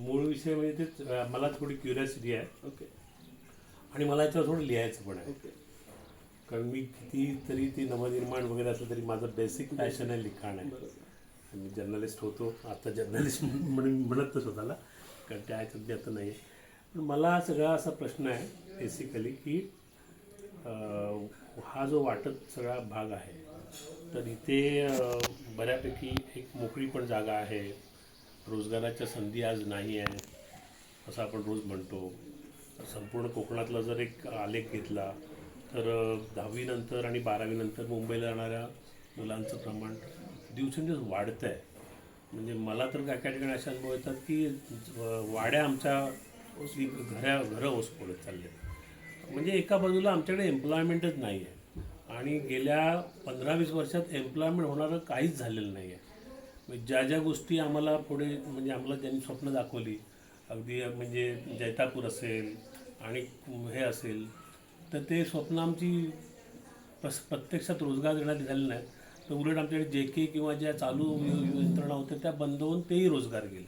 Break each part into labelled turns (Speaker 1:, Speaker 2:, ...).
Speaker 1: मूळ विषय म्हणजे तेच मला थोडी क्युरियोसिटी आहे.
Speaker 2: ओके
Speaker 1: आणि मला याच्यावर थोडं लिहायचं पण आहे.
Speaker 2: ओके
Speaker 1: कारण मी किती तरी ती नवनिर्माण वगैरे असलं तरी माझं बेसिक पॅशन आहे लिखाण आहे.
Speaker 2: बरोबर.
Speaker 1: मी जर्नलिस्ट होतो, आता जर्नलिस्ट म्हणून म्हणत स्वतःला, कारण त्या ह्याच्यात मी आता नाही आहे. पण मला सगळा असा प्रश्न आहे बेसिकली की हा जो वाटत सगळा भाग आहे, तर इथे बऱ्यापैकी एक मोकळी पण जागा आहे. रोजगाराच्या संधी आज नाही आहे असं आपण रोज म्हणतो. संपूर्ण कोकणातला जर एक आलेख घेतला तर 10वी नंतर आणि 12वी नंतर मुंबईला जाणाऱ्या मुलांचं प्रमाण दिवसेंदिवस वाढतं आहे. म्हणजे मला तर काय काय ठिकाणी असे अनुभव येतात की वाड्या आमच्या घरं ओस पडत चालले. म्हणजे एका बाजूला आमच्याकडे एम्प्लॉयमेंटच नाही आहे आणि गेल्या 15-20 वर्षात एम्प्लॉयमेंट होणारं काहीच झालेलं नाही आहे. म्हणजे ज्या ज्या गोष्टी आम्हाला पुढे म्हणजे आम्हाला ज्यांनी स्वप्न दाखवली, अगदी म्हणजे जैतापूर असेल आणि हे असेल, तर ते स्वप्न आमची प्रत्यक्षात रोजगार देण्यात झाले नाही. तर उलट आमच्याकडे जे के किंवा ज्या चालू यंत्रणा होत्या त्या बंद होऊन तेही रोजगार गेले.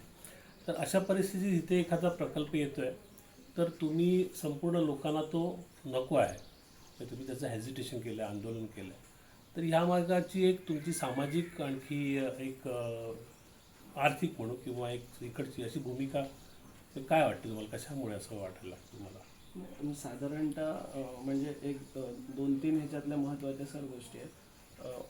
Speaker 1: तर अशा परिस्थितीत इथे एखादा प्रकल्प येतो आहे तर तुम्ही संपूर्ण लोकांना तो नको आहे, तर तुम्ही त्याचं हेजिटेशन केलं आहे, आंदोलन केलं आहे. तर ह्या मार्गाची एक तुमची सामाजिक आणखी एक आर्थिक म्हणू किंवा एक इकडची अशी भूमिका काय वाटते तुम्हाला? कशामुळे असं वाटायला लागतं तुम्हाला?
Speaker 2: साधारणतः म्हणजे एक 2-3 ह्याच्यातल्या महत्त्वाच्या सर गोष्टी आहेत.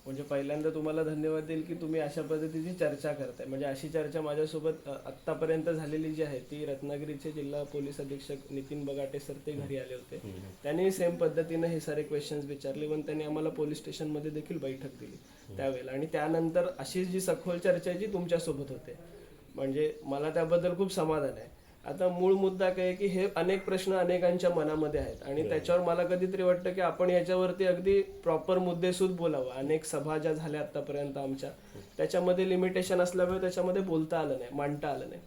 Speaker 2: म्हणजे पहिल्यांदा तुम्हाला धन्यवाद देईल की तुम्ही अशा पद्धतीची चर्चा करताय. म्हणजे अशी चर्चा माझ्यासोबत आत्तापर्यंत झालेली जी आहे ती रत्नागिरीचे जिल्हा पोलीस अधीक्षक नितीन बगाटे सर ते घरी आले होते. त्यांनी सेम पद्धतीनं हे सारे क्वेश्चन्स विचारले पण त्यांनी आम्हाला पोलीस स्टेशनमध्ये देखील बैठक दिली त्यावेळेला. आणि त्यानंतर अशी जी सखोल चर्चा आहे जी तुमच्यासोबत होते, म्हणजे मला त्याबद्दल खूप समाधान आहे. आता मूळ मुद्दा काय आहे की हे अनेक प्रश्न अनेकांच्या मनामध्ये आहेत आणि त्याच्यावर मला कधीतरी वाटतं की आपण याच्यावरती अगदी प्रॉपर मुद्देसूद बोलावं. अनेक सभा ज्या झाल्या आतापर्यंत आमच्या, त्याच्यामध्ये लिमिटेशन असल्यामुळे त्याच्यामध्ये बोलता आलं नाही, मांडता आलं नाही.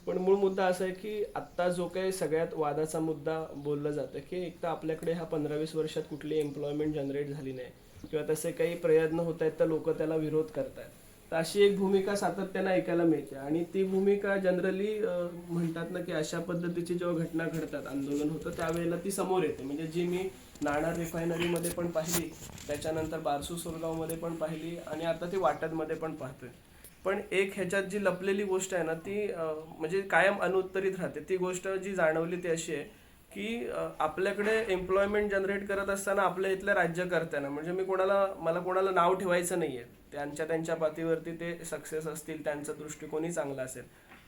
Speaker 2: पण मूळ मुद्दा असा आहे की आत्ता जो काही सगळ्यात वादाचा मुद्दा बोललं जातं की एक तर आपल्याकडे ह्या 15-20 वर्षात कुठली एम्प्लॉयमेंट जनरेट झाली नाही किंवा तसे काही प्रयत्न होत आहेत तर लोक त्याला विरोध करतात. तर अशी एक भूमिका सातत्यानं ऐकायला मिळते आणि ती भूमिका जनरली म्हणतात ना की अशा पद्धतीची जेव्हा घटना घडतात, आंदोलन होतं त्यावेळेला ती समोर येते. म्हणजे जी मी नाणार रिफायनरीमध्ये पण पाहिली, त्याच्यानंतर बारसू सोलगावमध्ये पण पाहिली आणि आता ती वाटदमध्ये पण पाहतोय. पण एक ह्याच्यात जी लपलेली गोष्ट आहे ना ती म्हणजे कायम अनुत्तरित राहते. ती गोष्ट जी जाणवली ती अशी आहे की आपल्याकडे एम्प्लॉयमेंट जनरेट करत असताना आपल्या इथल्या राज्यकर्त्यांना, म्हणजे मला कोणाला नाव ठेवायचं नाही आहे, त्यांच्या पातळीवरती ते सक्सेस असतील, त्यांचा दृष्टिकोनही चांगला असेल,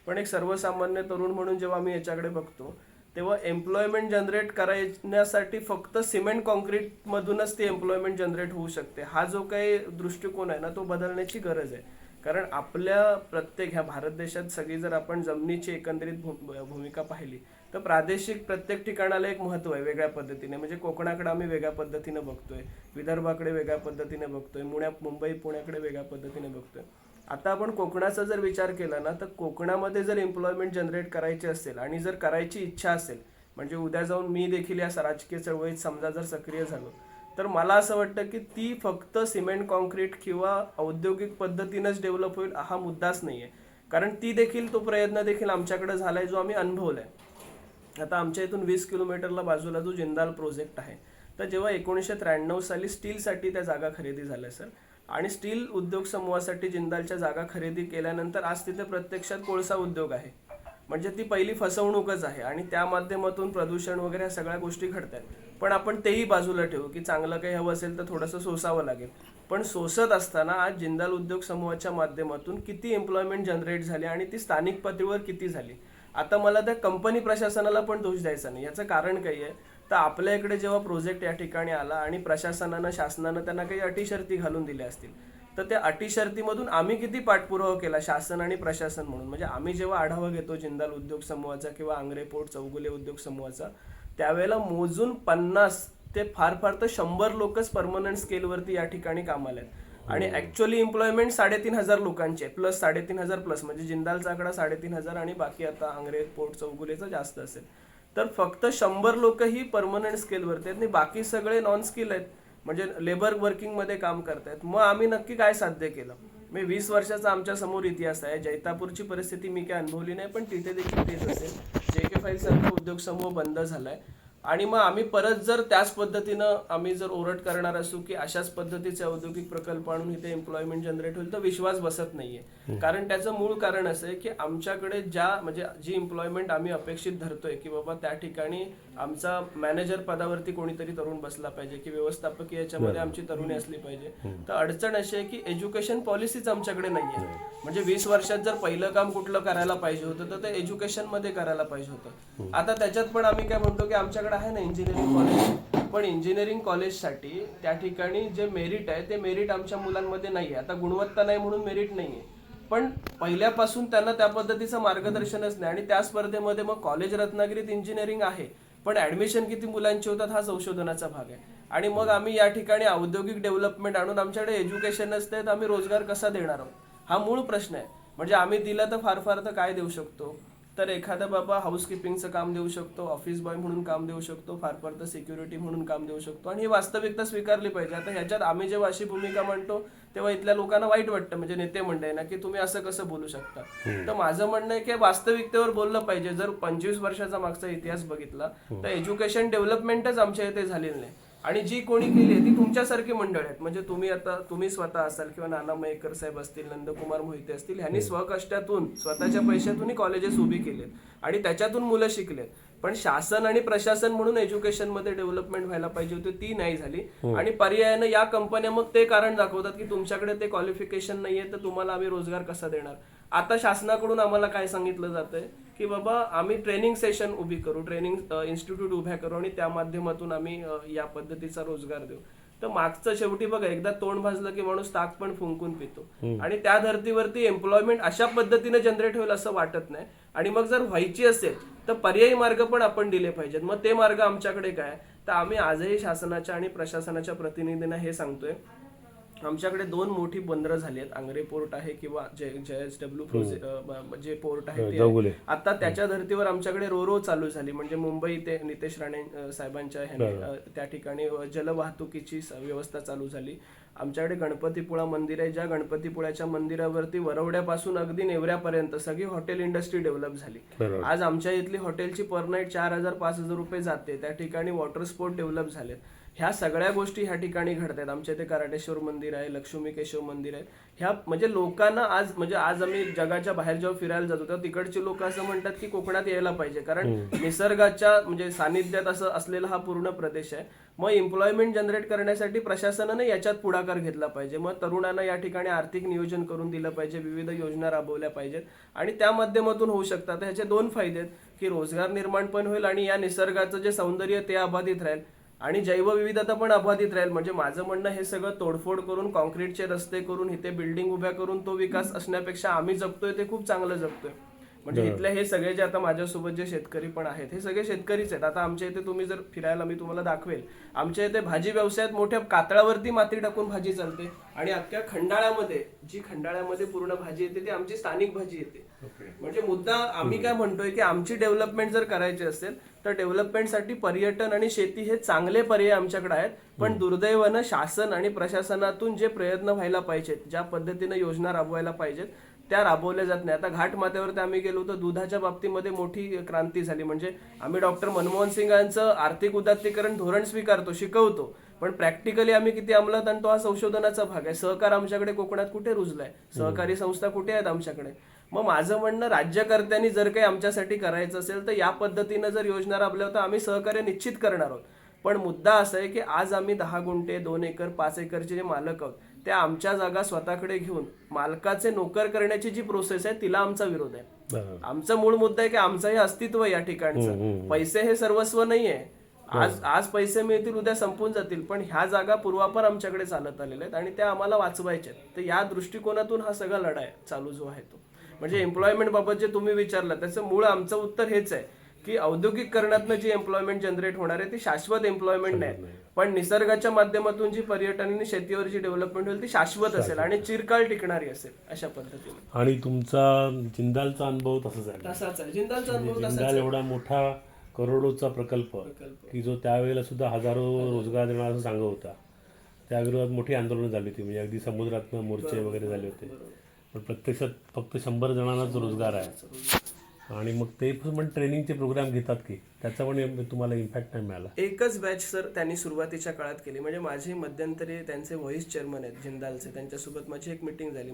Speaker 2: पण एक सर्वसामान्य तरुण म्हणून जेव्हा मी याच्याकडे बघतो तेव्हा एम्प्लॉयमेंट जनरेट करण्यासाठी फक्त सिमेंट कॉन्क्रीटमधूनच ती एम्प्लॉयमेंट जनरेट होऊ शकते. हा जो काही दृष्टिकोन आहे ना तो बदलण्याची गरज आहे. कारण आपल्या प्रत्येक ह्या भारत देशात सगळी जर आपण जमिनीची एकंदरीत भूमिका पाहिली तर प्रादेशिक प्रत्येक ठिकाणाला एक महत्त्व आहे वेगळ्या पद्धतीने. म्हणजे कोकणाकडे आम्ही वेगळ्या पद्धतीने बघतोय, विदर्भाकडे वेगळ्या पद्धतीने बघतोय, मुंबई पुण्याकडे वेगळ्या पद्धतीने बघतोय. आता आपण कोकणाचा जर विचार केला ना तर कोकणामध्ये जर एम्प्लॉयमेंट जनरेट करायची असेल आणि जर करायची इच्छा असेल, म्हणजे उद्या जाऊन मी देखील या राजकीय चळवळीत समजा जर सक्रिय झालो, तर मला असं वाटतं की ती फक्त सिमेंट कॉन्क्रीट किंवा औद्योगिक पद्धतीनंच डेव्हलप होईल हा मुद्दाच नाही आहे. कारण तो प्रयत्न देखील आमच्याकडे झाला आहे जो आम्ही अनुभवला आहे. आता आमच्या इथून 20 किलोमीटरला बाजूला जो जिंदाल प्रोजेक्ट आहे, तर जेव्हा 1993 साली स्टीलसाठी त्या जागा खरेदी झाल्या सर, आणि स्टील उद्योग समूहासाठी जिंदालच्या जागा खरेदी केल्यानंतर आज तिथे प्रत्यक्षात कोळसा उद्योग आहे. म्हणजे ती पहिली फसवणूकच आहे आणि त्या माध्यमातून प्रदूषण वगैरे ह्या सगळ्या गोष्टी घडतात. पण आपण तेही बाजूला ठेवू की चांगलं काही हवं असेल तर थोडंसं सोसावं लागेल. पण सोसत असताना आज जिंदाल उद्योग समूहाच्या माध्यमातून किती एम्प्लॉयमेंट जनरेट झाली आणि ती स्थानिक पातळीवर किती झाली. आता मला त्या कंपनी प्रशासनाला पण दोष द्यायचा नाही. याचं कारण काही आहे तर आपल्या इकडे जेव्हा प्रोजेक्ट या ठिकाणी आला आणि प्रशासनानं शासनानं त्यांना काही अटी शर्ती घालून दिल्या असतील, तर त्या अटी शर्तीमधून आम्ही किती पाठपुरावा केला शासन आणि प्रशासन म्हणून. म्हणजे आम्ही जेव्हा आढावा घेतो जिंदाल उद्योग समूहाचा किंवा आंग्रे पोर्ट चौगुले उद्योग समूहाचा, त्यावेळेला मोजून 50 ते फार तर 100 लोकच परमनंट स्केलवरती या ठिकाणी कामाला आहेत. आणि ऍक्च्युअली एम्प्लॉयमेंट 3,500 लोकांची आहे, प्लस 3,500 प्लस, म्हणजे जिंदालचा आकडा 3,500 आणि बाकी आता आंग्रे पोर्ट चौगुलेचा जास्त असेल. तर फक्त 100 लोक ही परमनंट स्केलवरती आहेत आणि बाकी सगळे नॉन स्किल आहेत, म्हणजे लेबर वर्किंगमध्ये काम करतायत. मग आम्ही नक्की काय साध्य केलं? मी 20 वर्षाचा आमच्या समोर इतिहास आहे. जैतापूरची परिस्थिती मी काय अनुभवली नाही, पण तिथे देखील तेच असेल. JK फाईल सारखा उद्योग समूह बंद झालाय आणि मग आम्ही परत जर त्याच पद्धतीनं आम्ही जर ओरड करणार असू की अशाच पद्धतीचे औद्योगिक प्रकल्प आणून इथे एम्प्लॉयमेंट जनरेट होईल, तर विश्वास बसत नाहीये. कारण त्याचं मूळ कारण असं आहे की आमच्याकडे म्हणजे जी एम्प्लॉयमेंट आम्ही अपेक्षित धरतोय की बाबा त्या ठिकाणी आमचा मॅनेजर पदावरती कोणीतरी तरुण बसला पाहिजे की व्यवस्थापकीय याच्यामध्ये आमची तरुणी असली पाहिजे. तर अडचण अशी आहे की एज्युकेशन पॉलिसीच आमच्याकडे नाहीये. म्हणजे 20 वर्षात जर पहिलं काम कुठलं करायला पाहिजे होतं तर ते एज्युकेशन मध्ये करायला पाहिजे होतं. आता त्याच्यात पण आम्ही काय म्हणतो की आमच्याकडे आहे ना इंजिनिअरिंग कॉलेज, पण इंजिनिअरिंग कॉलेजसाठी त्या ठिकाणी जे मेरिट आहे ते मेरिट आमच्या मुलांमध्ये नाहीये. आता गुणवत्ता नाही म्हणून मेरिट नाहीये, पण पहिल्यापासून त्यांना त्या पद्धतीचं मार्गदर्शनच नाही. आणि त्या स्पर्धेमध्ये मग कॉलेज रत्नागिरीत इंजिनिअरिंग आहे, पण ऍडमिशन किती मुलांची होतात हा संशोधनाचा भाग आहे. आणि मग आम्ही या ठिकाणी औद्योगिक डेव्हलपमेंट आणून आमच्याकडे एज्युकेशनच नाही तर आम्ही रोजगार कसा देणार आहोत, हा मूळ प्रश्न आहे. म्हणजे आम्ही दिलं तर फार फार तर काय देऊ शकतो, तर एखादा बाबा हाऊसकीपिंगचं काम देऊ शकतो, ऑफिस बॉय म्हणून काम देऊ शकतो, फार फार तर सिक्युरिटी म्हणून काम देऊ शकतो. आणि ही वास्तविकता स्वीकारली पाहिजे. आता ह्याच्यात आम्ही जेव्हा अशी भूमिका म्हणतो तेव्हा इथल्या लोकांना वाईट वाटतं, म्हणजे नेते मंडळी ना, की तुम्ही असं कसं बोलू शकता. तर माझं म्हणणं आहे की वास्तविकतेवर बोललं पाहिजे. जर 25 वर्षाचा मागचा इतिहास बघितला तर एज्युकेशन डेव्हलपमेंटच आमच्या इथे झालेली नाही. आणि जी कोणी केली आहे ती तुमच्यासारखी मंडळ आहेत. म्हणजे तुम्ही स्वतः असाल किंवा नाना मयेकर साहेब असतील, नंदकुमार मोहिते असतील, ह्यांनी स्वकष्टातून स्वतःच्या पैशातून कॉलेजेस उभी केलेत आणि त्याच्यातून मुलं शिकलेत. पण शासन आणि प्रशासन म्हणून एज्युकेशन मध्ये डेव्हलपमेंट व्हायला पाहिजे होती, ती नाही झाली. आणि पर्यायानं या कंपन्या मग ते कारण दाखवतात की तुमच्याकडे ते क्वालिफिकेशन नाहीये तर तुम्हाला आम्ही रोजगार कसा देणार. आता शासनाकडून आम्हाला काय सांगितलं जातंय की बाबा आम्ही ट्रेनिंग सेशन उभी करू, ट्रेनिंग इन्स्टिट्यूट उभ्या करू आणि त्या माध्यमातून आम्ही या पद्धतीचा रोजगार देऊ. तर मागचं शेवटी बघा, एकदा तोंड भाजलं की माणूस ताक पण फुंकून पितो. आणि त्या धर्तीवरती एम्प्लॉयमेंट अशा पद्धतीने जनरेट होईल असं वाटत नाही. आणि मग जर व्हायची असेल तर पर्यायी मार्ग पण आपण दिले पाहिजेत. मग ते मार्ग आमच्याकडे काय, तर आम्ही आजही शासनाच्या आणि प्रशासनाच्या प्रतिनिधींना हे सांगतोय. आमच्याकडे 2 मोठी बंदरं झाली आहेत, आंग्रे पोर्ट आहे किंवा JSW जे पोर्ट आहे ते आहे. आता त्याच्या धर्तीवर आमच्याकडे रो चालू झाली. म्हणजे मुंबई ते नितेश राणे साहेबांच्या ह्याने त्या ठिकाणी जलवाहतुकीची व्यवस्था चालू झाली. आमच्याकडे गणपतीपुळा मंदिर आहे, ज्या गणपतीपुळ्याच्या मंदिरावरती वरवड्यापासून अगदी नेवऱ्यापर्यंत सगळी हॉटेल इंडस्ट्री डेव्हलप झाली. आज आमच्या इथली हॉटेलची पर नाईट 4,000-5,000 रुपये जाते. त्या ठिकाणी वॉटर स्पोर्ट डेव्हलप झालेत. ह्या सगळ्या गोष्टी ह्या ठिकाणी घडतात. आमच्या इथे कराटेश्वर मंदिर आहे, लक्ष्मी केशव मंदिर आहे. ह्या म्हणजे लोकांना आज आम्ही जगाच्या बाहेर जेव्हा फिरायला जातो तेव्हा तिकडचे लोक असं म्हणतात की कोकणात यायला पाहिजे, कारण निसर्गाच्या म्हणजे सानिध्यात असं असलेला हा पूर्ण प्रदेश आहे. मग एम्प्लॉयमेंट जनरेट करण्यासाठी प्रशासनानं याच्यात पुढाकार घेतला पाहिजे. मग तरुणांना या ठिकाणी आर्थिक नियोजन करून दिलं पाहिजे, विविध योजना राबवल्या पाहिजेत आणि त्या माध्यमातून होऊ शकतात. ह्याचे 2 फायदे आहेत की रोजगार निर्माण पण होईल आणि या निसर्गाचं जे सौंदर्य ते अबाधित राहील आणि जैवविविधता पण अबाधित राहील. म्हणजे माझं म्हणणं हे सगळं तोडफोड करून, कॉन्क्रीटचे रस्ते करून, इथे बिल्डिंग उभ्या करून तो विकास असण्यापेक्षा आम्ही जगतोय ते खूप चांगलं जगतोय. म्हणजे इथले हे सगळे जे आता माझ्यासोबत जे शेतकरी पण आहेत हे सगळे शेतकरीच आहेत. आता आमच्या इथे तुम्ही जर फिरायला, मी तुम्हाला दाखवेल, आमच्या इथे भाजी व्यवसायात मोठ्या कातळावरती माती टाकून भाजी चालते आणि अख्ख्या खंडाळ्यामध्ये पूर्ण भाजी येते ती आमची स्थानिक भाजी येते. म्हणजे मुद्दा आम्ही काय म्हणतोय की आमची डेव्हलपमेंट जर करायची असेल तर डेव्हलपमेंटसाठी पर्यटन आणि शेती हे चांगले पर्याय आमच्याकडे आहेत. पण दुर्दैवानं शासन आणि प्रशासनातून जे प्रयत्न व्हायला पाहिजेत, ज्या पद्धतीने योजना राबवायला पाहिजेत त्या राबवल्या जात नाही. आता घाट माथ्यावरती आम्ही गेलो तर दुधाच्या बाबतीमध्ये मोठी क्रांती झाली. म्हणजे आम्ही डॉक्टर मनमोहन सिंगांचं आर्थिक उदात्तीकरण धोरण स्वीकारतो, शिकवतो, पण प्रॅक्टिकली आम्ही किती अंमलात आणतो हा संशोधनाचा भाग आहे. सहकार आमच्याकडे कोकणात कुठे रुजलाय, सहकारी संस्था कुठे आहेत आमच्याकडे. मग माझं म्हणणं, राज्यकर्त्यांनी जर काही आमच्यासाठी करायचं असेल तर या पद्धतीनं जर योजना राबवल्या तर आम्ही सहकार्य निश्चित करणार आहोत. पण मुद्दा असा आहे की आज आम्ही 10 गुंठे 2 एकर 5 एकरचे जे मालक आहोत त्या आमच्या जागा स्वतःकडे घेऊन मालकाचे नोकर करण्याची जी प्रोसेस आहे तिला आमचा विरोध आहे. आमचा मूळ मुद्दा आहे की आमचं हे अस्तित्व या ठिकाणचं, पैसे हे सर्वस्व नाहीये. आज पैसे मिळतील, उद्या संपून जातील, पण ह्या जागा पूर्वापार आमच्याकडे चालत आलेल्या आहेत आणि त्या आम्हाला वाचवायच्या आहेत. तर या दृष्टिकोनातून हा सगळा लढाई चालू जो आहे तो, म्हणजे एम्प्लॉयमेंट बाबत जे तुम्ही विचारलं त्याचं मूळ आमचं उत्तर हेच आहे की औद्योगिकरणातनं जी एम्प्लॉयमेंट जनरेट होणार आहे ती शाश्वत एम्प्लॉयमेंट नाही, पण निसर्गाच्या माध्यमातून जी पर्यटन आणि शेतीवर जी डेव्हलपमेंट होईल ती शाश्वत असेल आणि चिरकाळ टिकणारी असेल अशा पद्धतीने.
Speaker 1: आणि तुमचा जिंदालचा अनुभव तसाच आहे. जिंदाल एवढा मोठा करोडोचा प्रकल्प की जो त्यावेळेला सुद्धा हजारो रोजगार देणार असं सांगत होता, त्या विरोधात मोठी आंदोलनं झाली होती, म्हणजे अगदी समुद्रातनं मोर्चे वगैरे झाले होते. पण प्रत्यक्षात फक्त 100 जणांनाच रोजगार आहे. आणि मग ते पण ट्रेनिंगचे प्रोग्राम घेतात की त्याचा पण तुम्हाला इम्पॅक्ट नाही मिळाला?
Speaker 2: एकच बॅच सर त्यांनी सुरुवातीच्या काळात केली. म्हणजे माझे मध्यंतरी त्यांचे व्हाईस चेअरमन आहेत जिंदालचे, त्यांच्यासोबत माझी एक मिटिंग झाली.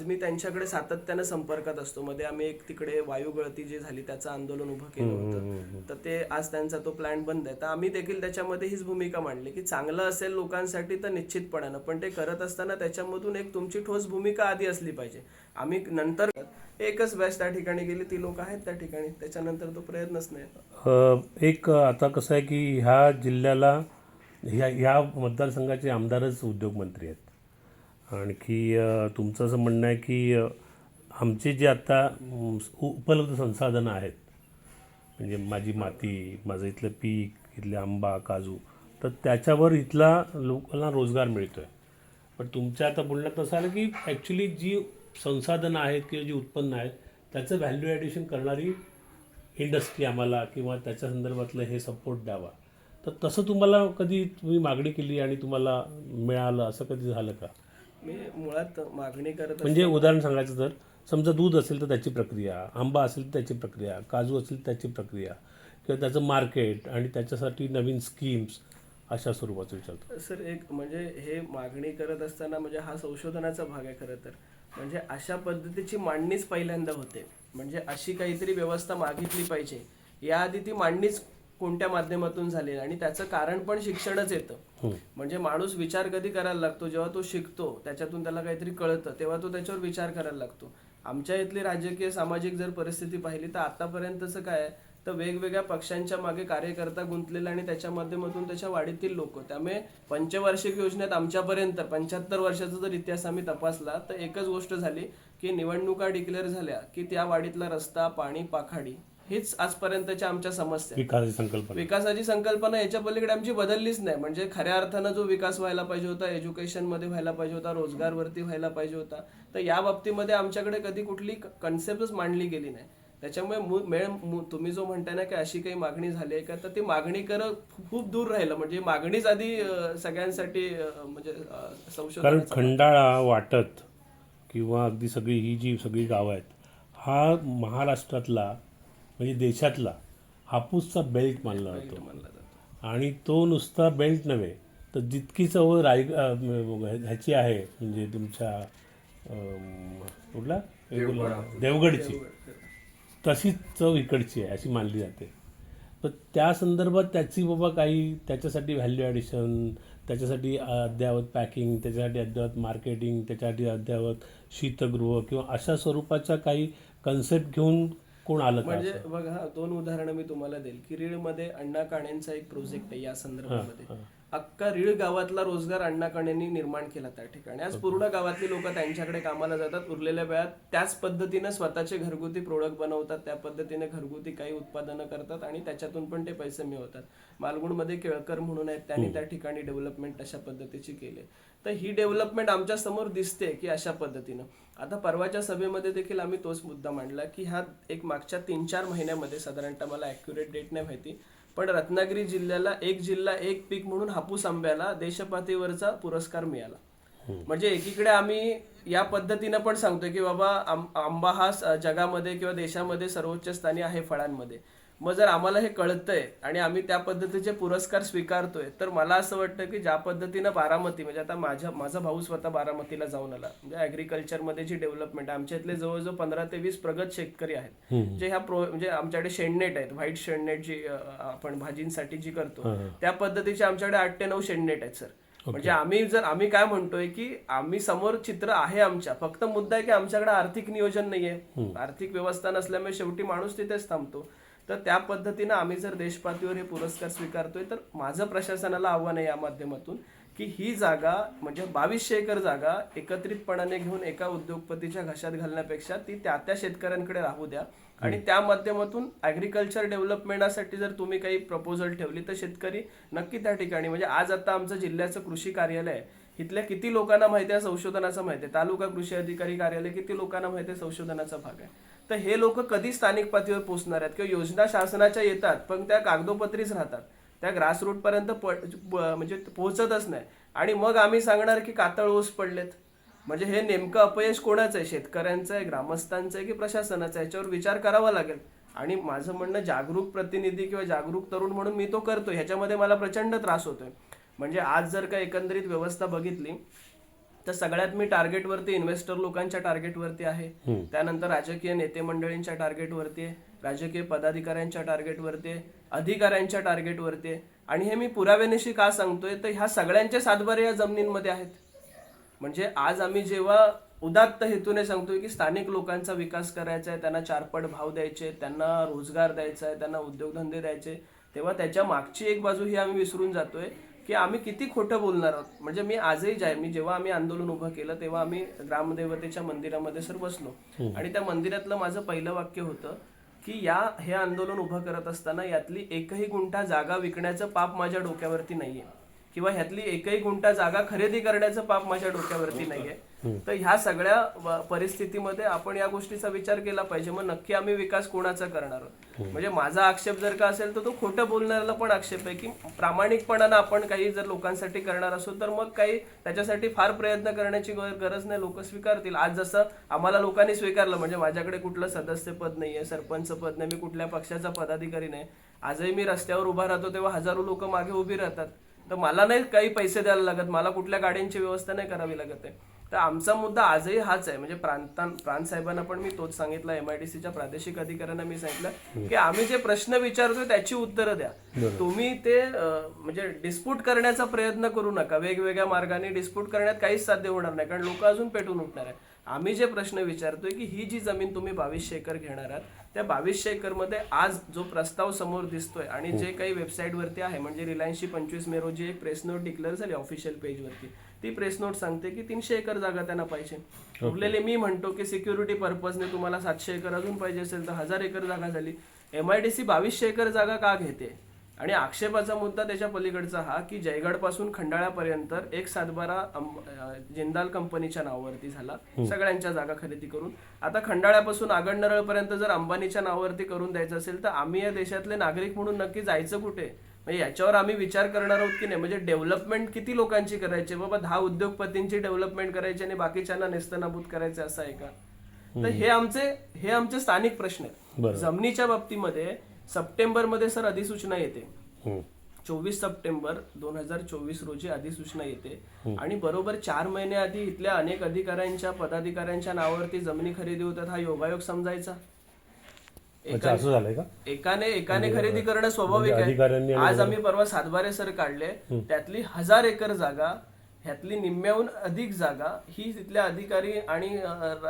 Speaker 2: मी त्यांच्याकडे सातत्यानं संपर्कात असतो. मध्ये आम्ही एक तिकडे वायू गळती जी झाली त्याचं आंदोलन उभं केलं होतं, तर ते आज त्यांचा तो प्लॅन बंद आहे. तर आम्ही देखील त्याच्यामध्ये हीच भूमिका मांडली की चांगलं असेल लोकांसाठी तर निश्चितपणानं, पण ते करत असताना त्याच्यामधून एक तुमची ठोस भूमिका आधी असली पाहिजे. आम्ही नंतर एकच बॅच त्या ठिकाणी गेली, ती लोक आहेत त्या ठिकाणी, त्याच्यानंतर तो प्रयत्नच नाही.
Speaker 1: एक आता कसं आहे की ह्या जिल्ह्याला ह्या मतदारसंघाचे आमदारच उद्योगमंत्री आहेत. आणखी तुमचं असं म्हणणं आहे की आमचे जे आता उपलब्ध संसाधनं आहेत, म्हणजे माझी माती, माझं इथलं पीक, इथले आंबा, काजू, तर त्याच्यावर इथला लोकांना रोजगार मिळतो आहे. पण तुमच्या आता बोलण्यात असं आलं की ॲक्च्युली जी संसाधनं आहेत किंवा जी उत्पन्न आहेत त्याचं व्हॅल्यू ॲडिशन करणारी इंडस्ट्री आम्हाला किंवा त्याच्या संदर्भातलं हे सपोर्ट द्यावा. तर तसं तुम्ही मागणी केली आणि तुम्हाला मिळालं असं कधी झालं का?
Speaker 2: मी मुळात मागणी करत
Speaker 1: म्हणजे उदाहरण सांगायचं तर समजा दूध असेल तर त्याची प्रक्रिया, आंबा असेल तर त्याची प्रक्रिया, काजू असेल तर त्याची प्रक्रिया, किंवा त्याचं मार्केट आणि त्याच्यासाठी नवीन स्कीम्स, अशा स्वरूपाचं विचारतो
Speaker 2: सर. एक म्हणजे हे मागणी करत असताना म्हणजे हा संशोधनाचा भाग आहे खरं तर. म्हणजे अशा पद्धतीची मांडणीच पहिल्यांदा होते. म्हणजे अशी काहीतरी व्यवस्था मागितली पाहिजे, याआधी ती मांडणीच कोणत्या माध्यमातून झाली आणि त्याचं कारण पण शिक्षणच येतं. म्हणजे माणूस विचार कधी करायला लागतो जेव्हा तो शिकतो, त्याच्यातून त्याला काहीतरी कळतं, तेव्हा तो त्याच्यावर विचार करायला लागतो. आमच्या इथली राजकीय सामाजिक जर परिस्थिती पाहिली तर आतापर्यंतचं काय आहे, तर वेगवेगळ्या पक्षांच्या मागे कार्यकर्ता गुंतलेला आणि त्याच्या माध्यमातून त्याच्या वाडीतील लोक. त्यामुळे पंचवार्षिक योजनेत आमच्यापर्यंत 75 वर्षाचा जर इतिहास आम्ही तपासला तर एकच गोष्ट झाली की निवडणुका डिक्लेअर झाल्या की त्या वाडीतला रस्ता, पाणी, पाखाडी हीच आजपर्यंतच्या आमच्या समस्या. विकासाची संकल्पना याच्या पलीकडे आमची बदललीच नाही. म्हणजे खऱ्या अर्थानं जो विकास व्हायला पाहिजे होता, एज्युकेशनमध्ये व्हायला पाहिजे होता, रोजगारवरती व्हायला पाहिजे होता, तर या बाबतीमध्ये आमच्याकडे कधी कुठली कन्सेप्टच मांडली गेली नाही. त्याच्यामुळे तुम्ही जो म्हणताय ना की अशी काही मागणी झाली आहे का, तर ती मागणी खूप दूर राहिलं. म्हणजे मागणीच आधी सगळ्यांसाठी म्हणजे संशोधन.
Speaker 1: कारण खंडाळा, वाटत किंवा अगदी ही जी सगळी गावं आहेत, हा महाराष्ट्रातला म्हणजे देशातला हापूसचा बेल्ट मानला जातो. आणि तो नुसता बेल्ट नव्हे तर जितकी चव ह्याची आहे, म्हणजे तुमच्या कुठला देवगडची, तशीच चव इकडची आहे अशी मानली जाते. पण त्या संदर्भात त्याची बाबा काही त्याच्यासाठी व्हॅल्यू ॲडिशन, त्याच्यासाठी अद्ययावत पॅकिंग, त्याच्यासाठी अद्ययावत मार्केटिंग, त्याच्यासाठी अद्ययावत शीतगृह किंवा अशा स्वरूपाच्या काही कन्सेप्ट घेऊन कोण आलं?
Speaker 2: म्हणजे बघा, 2 उदाहरणं मी तुम्हाला देईल की रीळमध्ये अण्णा काणेंचा एक प्रोजेक्ट आहे या संदर्भामध्ये. अख्खा रीळ गावातला रोजगार अण्णा काणेंनी निर्माण केला त्या ठिकाणी. आज पूर्ण गावातली लोक त्यांच्याकडे कामाला जातात. उरलेल्या वेळात त्याच पद्धतीनं स्वतःचे घरगुती प्रोडक्ट बनवतात, त्या पद्धतीने घरगुती काही उत्पादनं करतात आणि त्याच्यातून पण ते पैसे मिळवतात. मालगुणमध्ये केळकर म्हणून आहेत, त्यांनी त्या ठिकाणी डेव्हलपमेंट अशा पद्धतीची केली. तर ही डेव्हलपमेंट आमच्या समोर दिसते की अशा पद्धतीनं. आता परवाच्या सभेमध्ये देखील आम्ही तोच मुद्दा मांडला की ह्या एक मागच्या 3-4 महिन्यामध्ये, साधारणतः मला ॲक्युरेट डेट नाही माहिती, पण रत्नागिरी जिल्ह्याला एक जिल्हा एक पीक म्हणून हापूस आंब्याला देशपातळीवरचा पुरस्कार मिळाला. म्हणजे एकीकडे आम्ही या पद्धतीनं पण सांगतोय की बाबा आंबा हा जगामध्ये किंवा देशामध्ये सर्वोच्च स्थानी आहे फळांमध्ये. मग जर आम्हाला हे कळतंय आणि आम्ही त्या पद्धतीचे पुरस्कार स्वीकारतोय, तर मला असं वाटतं की ज्या पद्धतीनं बारामती, म्हणजे आता माझा भाऊ स्वतः बारामतीला जाऊन आला, म्हणजे ॲग्रिकल्चरमध्ये जी डेव्हलपमेंट, आमच्या इथले जवळजवळ 15 ते 20 प्रगत शेतकरी आहेत जे म्हणजे आमच्याकडे शेडनेट आहेत, व्हाईट शेडनेट जी आपण भाजींसाठी जी करतो त्या पद्धतीचे आमच्याकडे 8 ते 9 शेडनेट आहेत सर. म्हणजे आम्ही काय म्हणतोय की आम्ही समोर चित्र आहे आमच्या, फक्त मुद्दा आहे की आमच्याकडे आर्थिक नियोजन नाहीये, आर्थिक व्यवस्था नसल्यामुळे शेवटी माणूस तिथेच थांबतो. तर त्या पद्धतीनं आम्ही जर देशपातळीवर हे पुरस्कार स्वीकारतोय, तर माझं प्रशासनाला आव्हान आहे या माध्यमातून की ही जागा म्हणजे 2200 एकर जागा एकत्रितपणाने घेऊन एका उद्योगपतीच्या घशात घालण्यापेक्षा ती त्या शेतकऱ्यांकडे राहू द्या आणि त्या माध्यमातून ॲग्रिकल्चर डेव्हलपमेंटसाठी जर तुम्ही काही प्रपोजल ठेवली तर शेतकरी नक्की त्या ठिकाणी. म्हणजे आज आता आमचं जिल्ह्याचं कृषी कार्यालय आहे, इथल्या किती लोकांना माहिती आहे संशोधनाचा माहिती आहे, तालुका कृषी अधिकारी कार्यालय किती लोकांना माहिती आहे संशोधनाचा भाग आहे. तर हे लोक कधी स्थानिक पातळीवर पोहोचणार आहेत किंवा योजना शासनाच्या येतात पण त्या कागदोपत्रीच राहतात. त्या ग्रासरूट पर्यंत म्हणजे पोहोचतच नाही. आणि मग आम्ही सांगणार की कातळ ओस पडलेत. म्हणजे हे नेमकं अपयश कोणाचं आहे, शेतकऱ्यांचं आहे, ग्रामस्थांचं आहे की प्रशासनाचं आहे, याच्यावर विचार करावा लागेल. आणि माझं म्हणणं, जागरूक प्रतिनिधी किंवा जागरूक तरुण म्हणून मी तो करतोय, ह्याच्यामध्ये मला प्रचंड त्रास होतोय. म्हणजे आज जर का एकंदरीत व्यवस्था बघितली तर सगळ्यात मी टार्गेटवरती, इन्व्हेस्टर लोकांच्या टार्गेटवरती आहे, त्यानंतर राजकीय नेते मंडळींच्या टार्गेटवरती आहे, राजकीय पदाधिकाऱ्यांच्या टार्गेटवरती आहे, अधिकाऱ्यांच्या टार्गेटवरती आहे. आणि हे मी पुराव्यानिशी का सांगतोय, तर ह्या सगळ्यांचे सातबारे या जमिनींमध्ये आहेत. म्हणजे आज आम्ही जेव्हा उदात्त हेतूने सांगतोय की स्थानिक लोकांचा विकास करायचा आहे, त्यांना चारपट भाव द्यायचे, त्यांना रोजगार द्यायचा आहे, त्यांना उद्योगधंदे द्यायचे, तेव्हा त्याच्या मागची एक बाजू ही आम्ही विसरून जातोय की आम्ही किती खोटं बोलणार आहोत. म्हणजे मी आजही मी जेव्हा आम्ही आंदोलन उभं केलं तेव्हा आम्ही ग्रामदेवतेच्या मंदिरामध्ये सर बसलो आणि त्या मंदिरातलं माझं पहिलं वाक्य होतं की हे आंदोलन उभं करत असताना यातली एकही गुंठा जागा विकण्याचं पाप माझ्या डोक्यावरती नाहीये किंवा ह्यातली एकही गुंठा जागा खरेदी करण्याचं पाप माझ्या डोक्यावरती नाहीये. तर ह्या सगळ्या परिस्थितीमध्ये आपण या गोष्टीचा विचार केला पाहिजे. मग नक्की आम्ही विकास कोणाचा करणार आहोत. म्हणजे माझा आक्षेप जर का असेल तर तो खोटं बोलणाऱ्याला पण आक्षेप आहे की प्रामाणिकपणानं आपण काही जर लोकांसाठी करणार असू तर मग काही त्याच्यासाठी फार प्रयत्न करण्याची गरज नाही, लोक स्वीकारतील. आज जसं आम्हाला लोकांनी स्वीकारलं, म्हणजे माझ्याकडे कुठलं सदस्य पद नाहीये, सरपंच पद नाही, मी कुठल्या पक्षाचा पदाधिकारी नाही, आजही मी रस्त्यावर उभा राहतो तेव्हा हजारो लोक मागे उभी राहतात. तर मला नाही काही पैसे द्यायला लागत, मला कुठल्या गाड्यांची व्यवस्था नाही करावी लागत आहे. तर आमचा मुद्दा आजही हाच आहे. म्हणजे प्रांत साहेबांना पण मी तोच सांगितलं, MIDCच्या प्रादेशिक अधिकाऱ्यांना मी सांगितलं की आम्ही जे प्रश्न विचारतोय त्याची उत्तरं द्या. तुम्ही ते म्हणजे डिस्प्यूट करण्याचा प्रयत्न करू नका. वेगवेगळ्या मार्गाने डिस्प्यूट करण्यात काहीच साध्य होणार नाही, कारण लोक अजून पेटून उठणार आहे. आम्ही जे प्रश्न विचारतोय की ही जी जमीन तुम्ही 2200 एकर घेणार आहात, त्या 2200 एकर मध्ये आज जो प्रस्ताव समोर दिसतोय आणि जे काही वेबसाईट वरती आहे, म्हणजे रिलायन्सची 25 मे रोजी एक प्रेस नोट डिक्लेअर झाली ऑफिशियल पेज वरती, ती प्रेस नोट सांगते की 300 एकर जागा त्यांना पाहिजे. उरलेले मी म्हणतो की सिक्युरिटी पर्पजने तुम्हाला 700 एकर अजून पाहिजे असेल तर 1000 एकर जागा झाली. MIDC 2200 एकर जागा का घेते? आणि आक्षेपाचा मुद्दा त्याच्या पलीकडचा हा की जयगड पासून खंडाळ्यापर्यंत एक सातबारा जिंदाल कंपनीच्या नावावरती झाला, सगळ्यांच्या जागा खरेदी करून. आता खंडाळ्यापासून आगडनरळ पर्यंत जर अंबानीच्या नावावरती करून द्यायचं असेल तर आम्ही या देशातले नागरिक म्हणून नक्की जायचं कुठे? म्हणजे याच्यावर आम्ही विचार करणार आहोत की नाही. म्हणजे डेव्हलपमेंट किती लोकांची करायची? बाबा 10 उद्योगपतींची डेव्हलपमेंट करायची आणि बाकीच्यांना नेस्तनाबूत करायचं, असं आहे का? तर हे आमचे स्थानिक प्रश्न आहेत. जमिनीच्या बाबतीमध्ये सप्टेंबरमध्ये सर अधिसूचना येते, 24 सप्टेंबर 2024 रोजी अधिसूचना येते आणि बरोबर 4 महिने आधी इथल्या अनेक अधिकाऱ्यांच्या पदाधिकाऱ्यांच्या नावावरती जमिनी खरेदी होतात. हा योगायोग समजायचा? एकाने खरेदी करणं स्वाभाविक आहे. आज आम्ही परवा सातबारे सर काढले, त्यातली 1000 एकर जागा, ह्यातली निम्म्याहून अधिक जागा ही तिथल्या अधिकारी आणि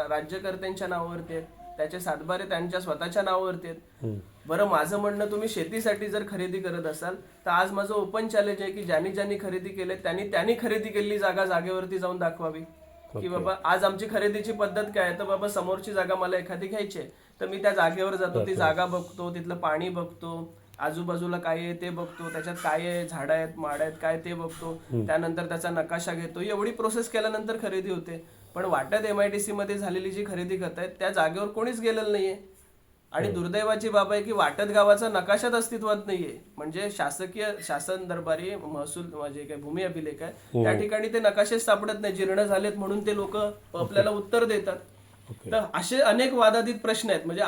Speaker 2: राज्यकर्त्यांच्या नावावरती आहेत. त्याचे सातबारे त्यांच्या स्वतःच्या नावावरती आहेत. बरं, माझं म्हणणं, तुम्ही शेतीसाठी जर खरेदी करत असाल तर आज माझं ओपन चॅलेंज आहे की ज्यांनी खरेदी केले त्यांनी खरेदी केलेली जागा जागेवरती जाऊन दाखवावी. की बाबा आज आमची खरेदीची पद्धत काय आहे, तर बाबा समोरची जागा मला एखादी घ्यायची आहे तर मी त्या जागेवर जातो, ती जागा बघतो, तिथलं पाणी बघतो, आजूबाजूला काय आहे ते बघतो, त्याच्यात काय आहे, झाडं आहेत, माड आहेत काय ते बघतो, त्यानंतर त्याचा नकाशा घेतो. एवढी प्रोसेस केल्यानंतर खरेदी होते. पण वाटत MIDC मध्ये झालेली जी खरेदी करतायत त्या जागेवर कोणीच गेलेलं नाहीये. आणि दुर्दैवाची बाब आहे की वाटत गावाचा नकाशाच अस्तित्वात नाहीये. म्हणजे शासन दरबारी महसूल म्हणजे काय भूमी अभिलेख आहे, त्या ठिकाणी ते नकाशेच सापडत नाही, जीर्ण झालेत म्हणून ते लोक आपल्याला उत्तर देतात. तर असे अनेक वादातीत प्रश्न आहेत. म्हणजे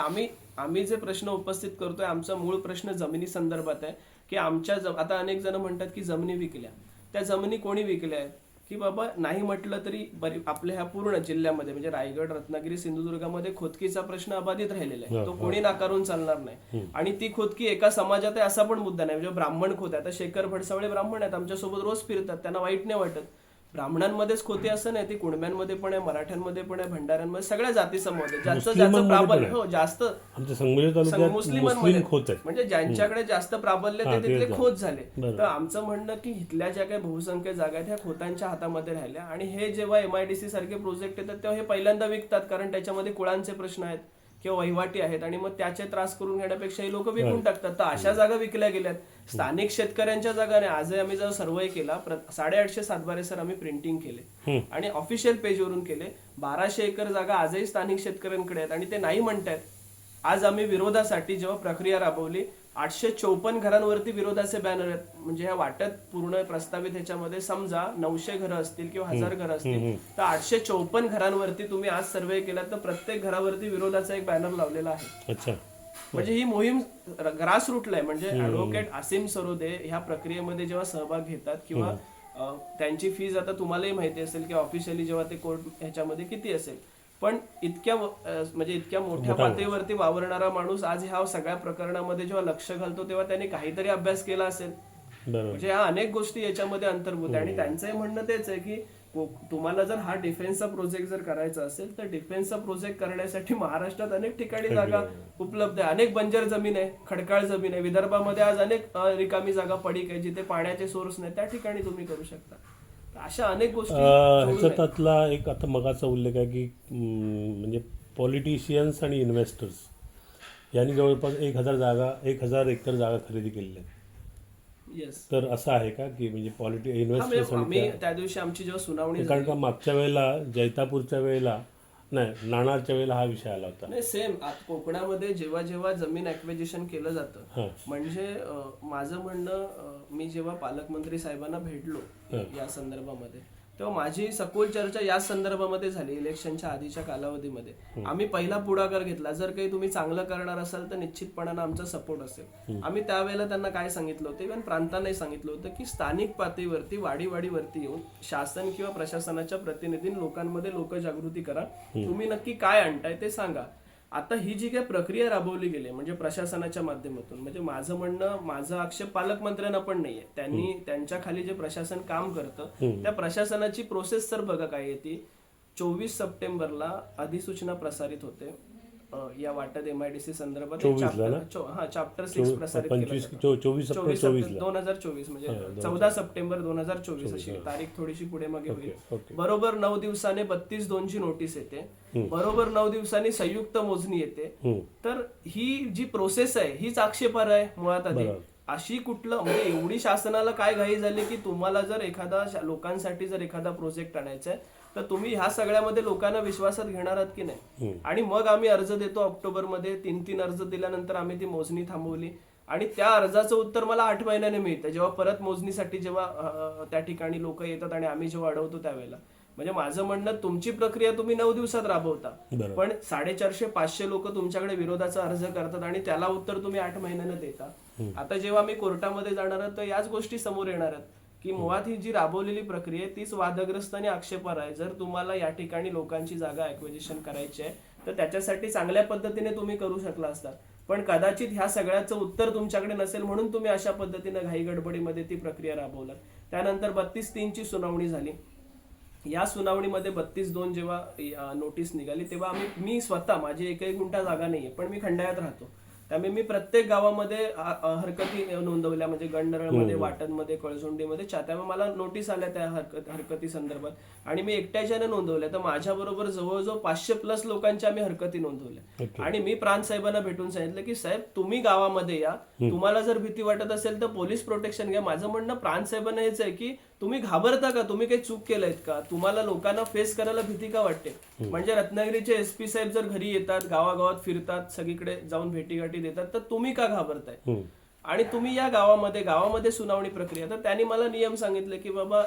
Speaker 2: आम्ही जे प्रश्न उपस्थित करतोय, आमचा मूळ प्रश्न जमिनी संदर्भात आहे की आता अनेक जण म्हणतात की जमिनी विकल्या. त्या जमिनी कोणी विकल्या आहेत? की बाबा नाही म्हटलं तरी आपल्या ह्या पूर्ण जिल्ह्यामध्ये म्हणजे रायगड, रत्नागिरी, सिंधुदुर्गामध्ये खोदकीचा प्रश्न अबाधित राहिलेला आहे, तो कोणी नाकारून चालणार नाही. आणि ती खोदकी एका समाजात आहे असा पण मुद्दा नाही. म्हणजे ब्राह्मण खोत आहे, आता शेखर भडसावळे ब्राह्मण आहेत, आमच्यासोबत रोज फिरतात, त्यांना वाईट नाही वाटत. ब्राह्मणांमध्येच खोते असं नाही, ती कुणब्यांमध्ये पण आहे, मराठ्यांमध्ये पण आहे, भंडाऱ्यांमध्ये, सगळ्या जाती समूह आहेत. ज्याचं प्राबल्य जास्त मुस्लिमांमध्ये, म्हणजे ज्यांच्याकडे जास्त प्राबल्य ते तिथले खोत झाले. तर आमचं म्हणणं की इथल्या ज्या काही बहुसंख्य जागा आहेत ह्या खोतांच्या हातामध्ये राहिल्या. आणि हे जेव्हा MIDC सारखे प्रोजेक्ट येतात तेव्हा हे पहिल्यांदा विकतात, कारण त्याच्यामध्ये कुळांचे प्रश्न आहेत किंवा वहिवाटी आहेत आणि मग त्याचे त्रास करून घेण्यापेक्षा हे लोक विकून टाकतात. तर अशा जागा विकल्या गेल्यात. स्थानिक शेतकऱ्यांच्या जागाने आजही आम्ही जर सर्वे केला, 850 सातबारे सर आम्ही प्रिंटिंग केले आणि ऑफिशियल पेजवरून केले. 1200 एकर जागा आजही स्थानिक शेतकऱ्यांकडे आहेत आणि ते नाही म्हणतायत आज आम्ही विरोधासाठी जेव्हा प्रक्रिया राबवली 854 घरांवरती विरोधाचे बॅनर आहेत. म्हणजे ह्या वाटत पूर्ण प्रस्तावित ह्याच्यामध्ये समजा 900 घरं असतील किंवा 1000 घरं असतील तर 854 घरांवरती तुम्ही आज सर्वे केला तर प्रत्येक घरावरती विरोधाचा एक बॅनर लावलेला आहे.
Speaker 1: अच्छा.
Speaker 2: म्हणजे ही मोहीम ग्रास रूटला आहे. म्हणजे ऍडव्होकेट आसिम सरोदे ह्या प्रक्रियेमध्ये जेव्हा सहभाग घेतात किंवा त्यांची फीज आता तुम्हालाही माहिती असेल की ऑफिशियली जेव्हा ते कोर्ट ह्याच्यामध्ये किती असेल, पण इतक्या म्हणजे इतक्या मोठ्या पातळीवरती वावरणारा माणूस आज ह्या सगळ्या प्रकरणामध्ये जेव्हा लक्ष घालतो तेव्हा त्यांनी काहीतरी अभ्यास केला असेल. म्हणजे ह्या अनेक गोष्टी याच्यामध्ये अंतर्भूत आहे. आणि त्यांचंही म्हणणं तेच आहे की तुम्हाला जर हा डिफेन्सचा प्रोजेक्ट जर करायचा असेल तर डिफेन्सचा प्रोजेक्ट करण्यासाठी महाराष्ट्रात अनेक ठिकाणी जागा उपलब्ध आहे. अनेक बंजर जमीन आहे, खडकाळ जमीन आहे. विदर्भामध्ये आज अनेक रिकामी जागा पडीक आहे जिथे पाण्याचे सोर्स नाही, त्या ठिकाणी तुम्ही करू शकता. अशा अनेक गोष्टी
Speaker 1: ह्याच्यातला एक आता मगाचा उल्लेख आहे की म्हणजे पॉलिटिशियन्स आणि इन्व्हेस्टर्स यांनी जवळपास 1000 एकर जागा खरेदी केलेली आहे.
Speaker 2: येस.
Speaker 1: तर असं आहे का की म्हणजे इन्व्हेस्टर्स
Speaker 2: आम्ही त्या दिवशी आमची जेव्हा सुनावणी
Speaker 1: कारण का मागच्या वेळेला जैतापूरच्या वेळेला नाही नाणारच्या वेळेला हा विषय आला होता.
Speaker 2: नाही सेम कोकणामध्ये जेव्हा जेव्हा जमीन ऍक्विजिशन केलं जातं म्हणजे माझं म्हणणं मी जेव्हा पालकमंत्री साहेबांना भेटलो या संदर्भामध्ये तेव्हा माझी सखोल चर्चा या संदर्भामध्ये झाली. इलेक्शनच्या आधीच्या कालावधीमध्ये आम्ही पहिला पुढाकार घेतला, जर काही तुम्ही चांगलं करणार असाल तर निश्चितपणानं आमचा सपोर्ट असेल. आम्ही त्यावेळेला त्यांना काय सांगितलं होतं, इव्हन प्रांतांनाही सांगितलं होतं की स्थानिक पातळीवरती वाडीवरती येऊन शासन किंवा प्रशासनाच्या प्रतिनिधींनी लोकांमध्ये लोकजागृती करा, तुम्ही नक्की काय आणताय ते सांगा. आता ही जी काही प्रक्रिया राबवली गेली म्हणजे प्रशासनाच्या माध्यमातून, म्हणजे माझं म्हणणं, माझा आक्षेप पालकमंत्र्यांना पण नाहीये. त्यांनी त्यांच्या खाली जे प्रशासन काम करतं त्या प्रशासनाची प्रोसेस तर बघा काय येते. 24 सप्टेंबरला अधिसूचना प्रसारित होते या वाटत MIDC संदर्भात चॅप्टर 6 प्रसारित केलं 2024 म्हणजे 14 सप्टेंबर 2024 अशी तारीख थोडीशी पुढे मागे होईल. बरोबर 9 दिवसाने 32-2 ची नोटीस येते, बरोबर 9 दिवसांनी संयुक्त मोजणी येते. तर ही जी प्रोसेस आहे हीच आक्षेपार्ह आहे मुळात. आधी अशी कुठलं म्हणजे एवढी शासनाला काय घाई झाली की तुम्हाला जर एखादा लोकांसाठी जर एखादा प्रोजेक्ट आणायचा आहे तर तुम्ही ह्या सगळ्यामध्ये लोकांना विश्वासात घेणार आहात की नाही. आणि मग आम्ही अर्ज देतो ऑक्टोबरमध्ये, 3 अर्ज दिल्यानंतर आम्ही ती मोजणी थांबवली आणि त्या अर्जाचं उत्तर मला 8 महिन्याने मिळतं जेव्हा परत मोजणीसाठी जेव्हा त्या ठिकाणी लोक येतात आणि आम्ही जेव्हा अडवतो त्यावेळेला. म्हणजे माझं म्हणणं, तुमची प्रक्रिया तुम्ही 9 दिवसात राबवता पण 450-500 लोक तुमच्याकडे विरोधाचा अर्ज करतात आणि त्याला उत्तर तुम्ही 8 महिन्याने देता. आता जेव्हा मी कोर्टामध्ये जाणार आहे तर याच गोष्टी समोर येणार आहेत की मुळात ही जी राबवलेली प्रक्रिया आहे तीच वादग्रस्त आणि आक्षेपार्ह आहे. जर तुम्हाला या ठिकाणी लोकांची जागा ऍक्विजिशन करायची आहे तर त्याच्यासाठी चांगल्या पद्धतीने तुम्ही करू शकला असता, पण कदाचित ह्या सगळ्याचं उत्तर तुमच्याकडे नसेल म्हणून तुम्ही अशा पद्धतीने घाई गडबडीमध्ये ती प्रक्रिया राबवलात. त्यानंतर 32-3 ची सुनावणी झाली. या सुनावणीमध्ये 32-2 जेव्हा नोटीस निघाली तेव्हा मी स्वतः, माझी एकही गुंठा जागा नाहीये पण मी खंडाळ्यात राहतो, त्यामुळे मी प्रत्येक गावामध्ये हरकती नोंदवल्या. म्हणजे गंडरळमध्ये, वाटणमध्ये, कळझोंडीमध्ये, त्यामुळे मला नोटीस आल्या त्या हरकती संदर्भात आणि मी एकट्याच्याने नोंदवल्या. तर माझ्या बरोबर जवळजवळ 500+ लोकांच्या आम्ही हरकती नोंदवल्या. आणि मी प्रांत साहेबांना भेटून सांगितलं की साहेब तुम्ही गावामध्ये या, तुम्हाला जर भीती वाटत असेल तर पोलीस प्रोटेक्शन घ्या. माझं म्हणणं प्रांत साहेबांना हेच आहे की तुम्ही घाबरता का, तुम्ही काही चूक केलंयत का, तुम्हाला लोकांना फेस करायला भीती का वाटते. म्हणजे रत्नागिरीचे SP साहेब जर घरी येतात, गावागावात फिरतात, सगळीकडे जाऊन भेटीगाठी देतात, तर तुम्ही का घाबरताय. आणि तुम्ही या गावामध्ये सुनावणी प्रक्रिया. तर त्यांनी मला नियम सांगितले की बाबा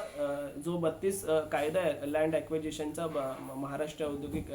Speaker 2: जो 32 कायदा आहे लँड ऍक्विजिशनचा महाराष्ट्र औद्योगिक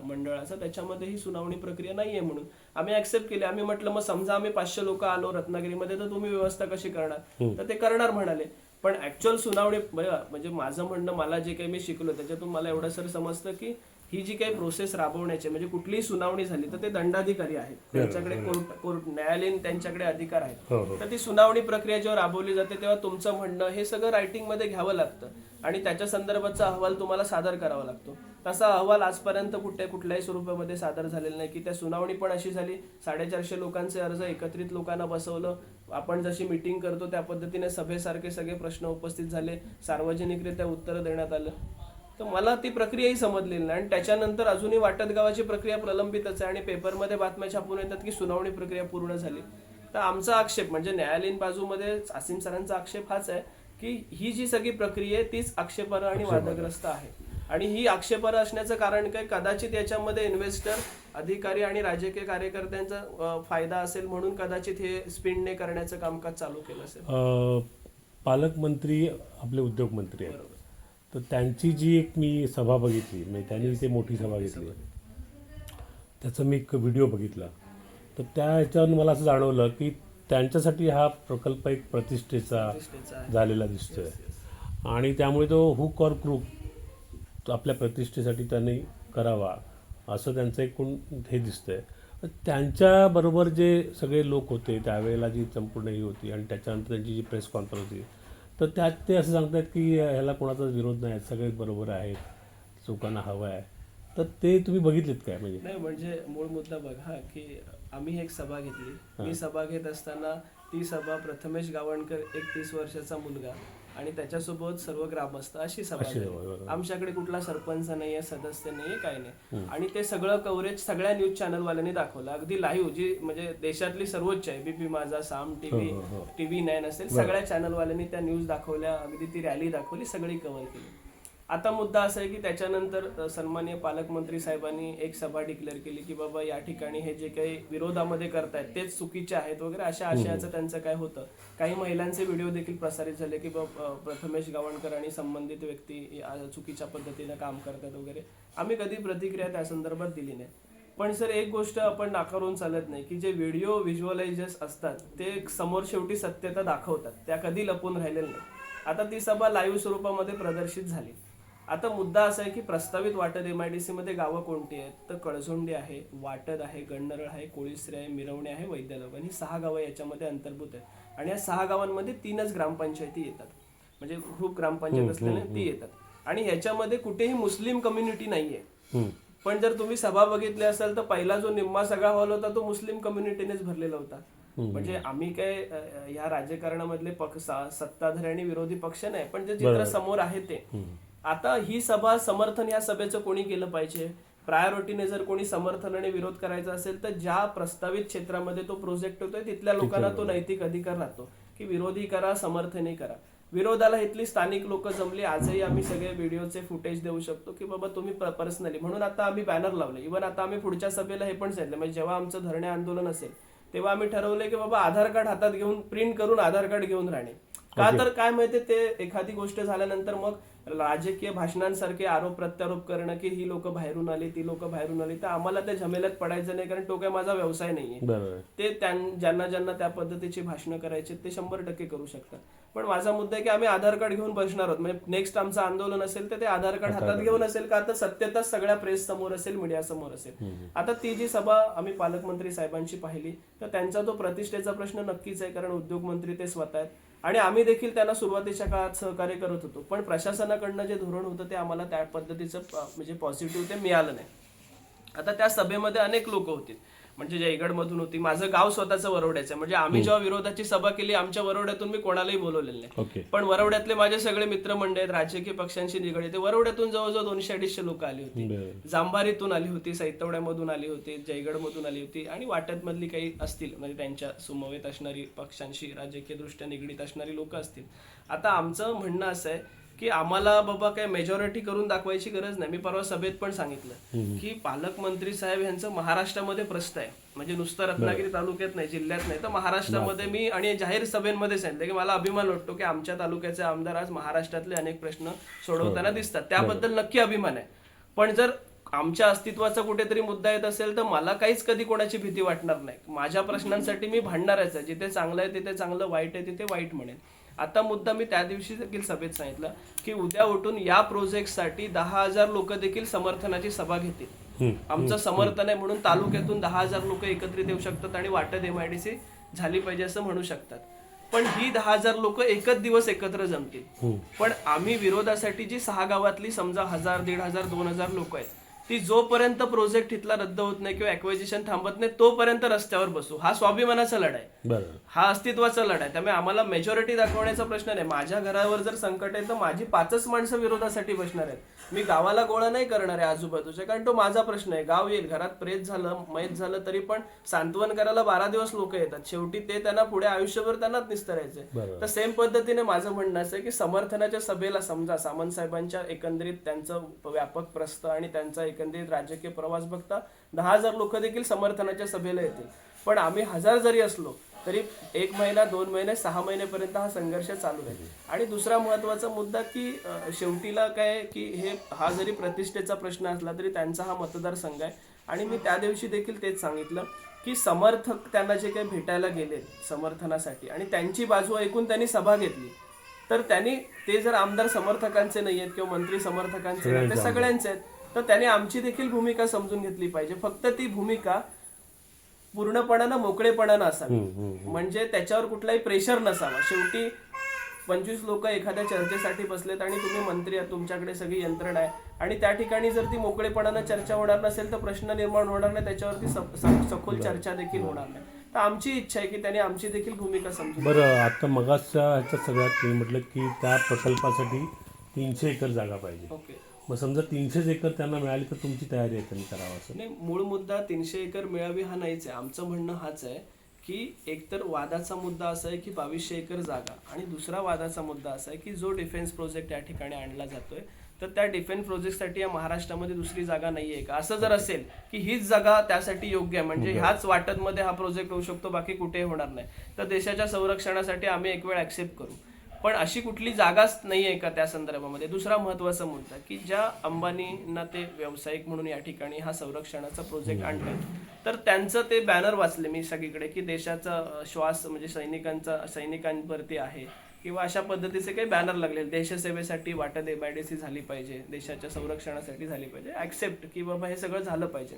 Speaker 2: मंडळाचा, त्याच्यामध्ये ही सुनावणी प्रक्रिया नाहीये म्हणून आम्ही ऍक्सेप्ट केली. आम्ही म्हटलं मग समजा आम्ही 500 लोक आलो रत्नागिरीमध्ये तर तुम्ही व्यवस्था कशी करणार, तर ते करणार म्हणाले. पण ऍक्च्युअल सुनावणी म्हणजे माझं म्हणणं, मला जे काही मी शिकलो त्याच्यातून मला एवढं सर समजतं की ही जी काही प्रोसेस राबवण्याची म्हणजे कुठलीही सुनावणी झाली तर ते दंडाधिकारी आहेत, त्यांच्याकडे कोर्ट न्यायालयीन त्यांच्याकडे अधिकार आहेत. तर ती सुनावणी प्रक्रिया जेव्हा राबवली जाते तेव्हा तुमचं म्हणणं हे सगळं रायटिंग मध्ये घ्यावं लागतं आणि त्याच्या संदर्भाचा अहवाल तुम्हाला सादर करावा लागतो. तसा अहवाल आजपर्यंत कुठल्याही स्वरूपामध्ये सादर झालेला नाही. की त्या सुनावणी पण अशी झाली, 450 लोकांचे अर्ज एकत्रित लोकांना बसवलं, आपण जशी मीटिंग करतो त्या पद्धतीने सभेसारखे सगळे प्रश्न उपस्थित झाले, सार्वजनिकरित्या उत्तर देण्यात आलं. तर मला ती प्रक्रियाही समजलेली नाही. आणि त्याच्यानंतर अजूनही वाटत गावाची प्रक्रिया प्रलंबितच आहे आणि पेपरमध्ये बातम्या छापून येतात की सुनावणी प्रक्रिया पूर्ण झाली. तर आमचा आक्षेप म्हणजे न्यायालयीन बाजूमध्ये आसिम सरांचा आक्षेप हाच आहे की ही जी सगळी प्रक्रिया आहे तीच आक्षेपार्ह आणि वादग्रस्त आहे. आणि ही आक्षेपार्ह असण्याचं कारण काय, कदाचित याच्यामध्ये इन्व्हेस्टर, अधिकारी आणि राजकीय कार्यकर्त्यांचा फायदा असेल म्हणून कदाचित हे स्पिनने करण्याचं कामकाज चालू केलं असेल.
Speaker 1: पालकमंत्री आपले उद्योगमंत्री आहेत, तर त्यांची जी एक मी सभा बघितली, म्हणजे त्यांनी ते मोठी सभा घेतली, त्याचा मी एक व्हिडिओ बघितला, तर त्या ह्याच्यावरून मला असं जाणवलं की त्यांच्यासाठी हा प्रकल्प एक प्रतिष्ठेचा झालेला दिसतोय आणि त्यामुळे तो हुक और क्रूक आपल्या प्रतिष्ठेसाठी त्यांनी करावा असं त्यांचं एकूण हे दिसतंय. त्यांच्याबरोबर जे सगळे लोक होते त्यावेळेला जी संपूर्ण ही होती आणि त्याच्यानंतर त्यांची जी प्रेस कॉन्फरन्स होती, तर त्यात ते असं सांगतात की ह्याला कोणाचाच विरोध नाही, सगळे बरोबर आहेत, लोकांना हवं आहे. तर ते तुम्ही बघितलेत काय?
Speaker 2: म्हणजे मूळ मुद्दा बघा की आम्ही एक सभा घेतली. मी सभा घेत असताना ती सभा प्रथमेश गावणकर, एक 30 वर्षाचा मुलगा आणि त्याच्यासोबत सर्व ग्रामस्थ, अशी सभा झाली. आमच्याकडे कुठला सरपंच नाहीये, सदस्य नाहीये, काय नाही. आणि ते सगळं कव्हरेज सगळ्या न्यूज चॅनलवाल्यांनी दाखवलं, अगदी लाईव्ह, जी म्हणजे देशातली सर्वोच्च आहे, बीपी माझा, साम टीव्ही, TV9 असेल, सगळ्या चॅनलवाल्यांनी त्या न्यूज दाखवल्या, अगदी ती रॅली दाखवली, सगळी कव्हर केली. आता मुद्दा असा आहे की त्याच्यानंतर सन्माननीय पालकमंत्री साहेबांनी एक सभा डिक्लेअर केली की बाबा या ठिकाणी हे जे काही विरोधामध्ये करतायत तेच चुकीचे आहेत वगैरे, अशा आशयाचं त्यांचं काय होतं. काही महिलांचे व्हिडिओ देखील प्रसारित झाले की बाबा प्रथमेश गावणकर आणि संबंधित व्यक्ती चुकीच्या पद्धतीने काम करतात वगैरे. आम्ही कधी प्रतिक्रिया त्या संदर्भात दिली नाही. पण सर एक गोष्ट आपण नाकारून चालत नाही की जे व्हिडिओ व्हिज्युअलायझर्स असतात ते समोर शेवटी सत्यता दाखवतात, त्या कधी लपून राहिलेल्या नाही. आता ती सभा लाईव्ह स्वरूपामध्ये प्रदर्शित झाली. आता मुद्दा असा आहे की प्रस्तावित वाटद MIDC मध्ये गावं कोणती आहेत, तर कळझोंडी आहे, वाटद आहे, गणनरळ आहे, कोळीसरे आहे, मिरवणे आहे, वैद्यलोक, ही 6 गावं याच्यामध्ये अंतर्भूत आहेत. आणि या 6 गावांमध्ये 3च ग्रामपंचायती येतात, म्हणजे खूप ग्रामपंचायत असल्याने ती येतात. आणि ह्याच्यामध्ये कुठेही मुस्लिम कम्युनिटी नाहीये. पण जर तुम्ही सभा बघितली असाल तर पहिला जो निम्मा सगळा हॉल होता तो मुस्लिम कम्युनिटीनेच भरलेला होता. म्हणजे आम्ही काय या राजकारणामधले सत्ताधारी आणि विरोधी पक्ष नाही, पण जे चित्र समोर आहे ते. आता ही सभा, समर्थन या सभेचं कोणी केलं पाहिजे, प्रायोरिटीने जर कोणी समर्थन आणि विरोध करायचा असेल तर ज्या प्रस्तावित क्षेत्रामध्ये तो प्रोजेक्ट होतोय तिथल्या लोकांना तो नैतिक अधिकार राहतो की विरोधी करा, समर्थनही करा. विरोधाला इथली स्थानिक लोक जमली. आजही आम्ही सगळे व्हिडिओचे फुटेज देऊ शकतो की बाबा तुम्ही पर्सनली, म्हणून आता आम्ही बॅनर लावले. इव्हन आता आम्ही पुढच्या सभेला हे पण सांगितलं, म्हणजे जेव्हा आमचं धरणे आंदोलन असेल तेव्हा आम्ही ठरवलंय की बाबा आधार कार्ड हातात घेऊन, प्रिंट करून आधार कार्ड घेऊन राहणे. का तर काय माहितीये, ते एखादी गोष्ट झाल्यानंतर मग राजकीय भाषणांसारखे आरोप प्रत्यारोप करणं की ही लोक बाहेरून आली, ती लोक बाहेरून आली, तर आम्हाला त्या झमेल्यात पडायचं नाही, कारण तो काय माझा व्यवसाय नाहीये. ते ज्यांना ज्यांना त्या पद्धतीची भाषणं करायची ते 100% करू शकतात. पण माझा मुद्दा आहे की आम्ही आधार कार्ड घेऊन बसणार आहोत, म्हणजे नेक्स्ट आमचं आंदोलन असेल तर ते आधार कार्ड हातात घेऊन असेल, का तर सत्यता सगळ्या प्रेस समोर असेल, मीडिया समोर असेल. आता ती जी सभा आम्ही पालकमंत्री साहेबांची पाहिली तर त्यांचा तो प्रतिष्ठेचा प्रश्न नक्कीच आहे, कारण उद्योगमंत्री ते स्वतः आहेत आणि आम्ही देखील त्यांना सुरुवातीच्या काळात सहकार्य करत होतो. पण प्रशासनाकडनं जे धोरण होतं ते आम्हाला त्या पद्धतीचं म्हणजे पॉझिटिव्ह ते मिळालं नाही. आता त्या सभेमध्ये अनेक लोक होती, म्हणजे जयगड मधून होती, माझं गाव स्वतःचं वरवड्याचं, म्हणजे आम्ही जेव्हा विरोधाची सभा केली आमच्या वरवड्यातून मी कोणालाही बोलवलेलं नाही. पण वरवड्यातले माझे सगळे मित्रमंडळ आहेत, राजकीय पक्षांशी निगडीत, वरवड्यातून जवळजवळ 200-250 लोक आली होती, जांभारीतून आली होती, सैतवड्यामधून आली होती, जयगडमधून आली होती आणि वाट्यात मधली काही असतील, म्हणजे त्यांच्या सुमवेत असणारी, पक्षांशी राजकीय दृष्ट्या निगडीत असणारी लोक असतील. आता आमचं म्हणणं असं आहे की आम्हाला बाबा काय मेजॉरिटी करून दाखवायची गरज नाही. मी परवा सभेत पण सांगितलं की पालकमंत्री साहेब यांचं महाराष्ट्रामध्ये प्रश्न आहे, म्हणजे नुसतं रत्नागिरी तालुक्यात नाही, जिल्ह्यात नाही, तर महाराष्ट्रामध्ये. मी आणि जाहीर सभेमध्ये सांगितलं की मला अभिमान वाटतो की आमच्या तालुक्याचे आमदार आज महाराष्ट्रातले अनेक प्रश्न सोडवताना दिसतात, त्याबद्दल नक्की अभिमान आहे. पण जर आमच्या अस्तित्वाचा कुठेतरी मुद्दा येत असेल तर मला काहीच कधी कोणाची भीती वाटणार नाही. माझ्या प्रश्नांसाठी मी भांडणारच आहे, जिथे चांगलं आहे तिथे चांगलं, वाईट आहे तिथे वाईट म्हणेन. आता मुद्दा मी त्या दिवशी देखील सभेत सांगितलं की उद्या उठून या प्रोजेक्टसाठी 10,000 लोक देखील समर्थनाची सभा घेतील. आमचं समर्थन आहे म्हणून तालुक्यातून 10,000 लोक एकत्रित येऊ शकतात आणि वाटद MIDC झाली पाहिजे असं म्हणू शकतात. पण ही 10,000 लोक एकच दिवस एकत्र जमतील. पण आम्ही विरोधासाठी जी 6 गावातली समजा 1,000, 1,500, 2,000 लोक आहेत ती जोपर्यंत प्रोजेक्ट इथला रद्द होत नाही किंवा ॲक्विजिशन थांबत नाही तोपर्यंत रस्त्यावर बसू. हा स्वाभिमानाचा लढा आहे,
Speaker 1: बरं.
Speaker 2: हा अस्तित्वाचा लढा आहे. त्यामुळे आम्हाला मेजॉरिटी दाखवण्याचा प्रश्न नाही. माझ्या घरावर जर संकट आहे तर माझी 5च माणसं विरोधासाठी बसणार आहेत. मी गावाला गोळा नाही करणार आहे आजूबाजूच्या, कारण तो माझा प्रश्न आहे. गाव येईल, घरात प्रेत झालं मयत झालं तरी पण सांत्वन करायला 12 दिवस लोक येतात. शेवटी ते त्यांना पुढे आयुष्यभर त्यांनाच निस्तरायचंय. तर सेम पद्धतीने माझं म्हणणं असं आहे की समर्थनाच्या सभेला समजा सामंत साहेबांच्या एकंदरीत त्यांचं व्यापक प्रस्थ आणि त्यांचा एकंदरीत राजकीय प्रवास बघता 10,000 लोक देखील समर्थनाच्या सभेला येतील. पण आम्ही 1000 जरी असलो तरी 1 महिना 2 महिने 6 महिनेपर्यंत हा संघर्ष चालू आहे. आणि दुसरा महत्वाचा मुद्दा की शेवटीला काय की हा जरी प्रतिष्ठेचा प्रश्न असला तरी त्यांचा हा मतदारसंघ आहे. आणि मी त्या दिवशी देखील तेच सांगितलं की समर्थक त्यांना जे काही भेटायला गेले समर्थनासाठी आणि त्यांची बाजू ऐकून त्यांनी सभा घेतली, तर त्यांनी ते जर आमदार समर्थकांचे नाही आहेत किंवा मंत्री समर्थकांचे नाही, ते सगळ्यांचे आहेत, तर त्यांनी आमची देखील भूमिका समजून घेतली पाहिजे. फक्त ती भूमिका पूर्णपणानं मोकळेपणानं असावी, म्हणजे त्याच्यावर कुठलाही प्रेशर नसावा. शेवटी 25 लोक एखाद्या चर्चेसाठी बसलेत आणि तुम्ही मंत्री आहात, तुमच्याकडे सगळी यंत्रणा आहे आणि त्या ठिकाणी जर ती मोकळेपणानं चर्चा होणार नसेल तर प्रश्न निर्माण होणार नाही, त्याच्यावरती सखोल चर्चा देखील होणार नाही. तर आमची इच्छा आहे की त्यांनी आमची देखील भूमिका समजून.
Speaker 1: बरं, आता मगाच्या ह्याच्यात सगळ्यात तुम्ही म्हटलं की त्या प्रकल्पासाठी 300 एकर जागा पाहिजे.
Speaker 2: ओके,
Speaker 1: मग समजा 300 एकर त्यांना मिळाली तर तुमची तयारी आहे त्यांनी करावं असं?
Speaker 2: नाही, मूळ मुद्दा 300 एकर मिळावी हा नाहीच आहे. आमचं म्हणणं हाच आहे की एकतर वादाचा मुद्दा असा आहे की 2200 एकर जागा, आणि दुसरा वादाचा मुद्दा असा आहे की जो डिफेन्स प्रोजेक्ट या ठिकाणी आणला जातोय तर त्या डिफेन्स प्रोजेक्टसाठी या महाराष्ट्रामध्ये दुसरी जागा नाहीये का? असं जर असेल की हीच जागा त्यासाठी योग्य आहे, म्हणजे ह्याच वाटतमध्ये हा प्रोजेक्ट होऊ शकतो, बाकी कुठेही होणार नाही, तर देशाच्या संरक्षणासाठी आम्ही एक वेळ ऍक्सेप्ट करू. पण अशी कुठली जागाच नाहीये का त्या संदर्भामध्ये? दुसरा महत्वाचा मुद्दा की ज्या अंबानींना ते व्यावसायिक म्हणून या ठिकाणी हा संरक्षणाचा प्रोजेक्ट आणलाय, तर त्यांचं ते बॅनर वाचले मी सगळीकडे की देशाचा श्वास म्हणजे सैनिकांवरती आहे, किंवा अशा पद्धतीचे काही बॅनर लागले, देशसेवेसाठी वाटत MIDC झाली पाहिजे, देशाच्या संरक्षणासाठी झाली पाहिजे, ऍक्सेप्ट की बाबा हे सगळं झालं पाहिजे.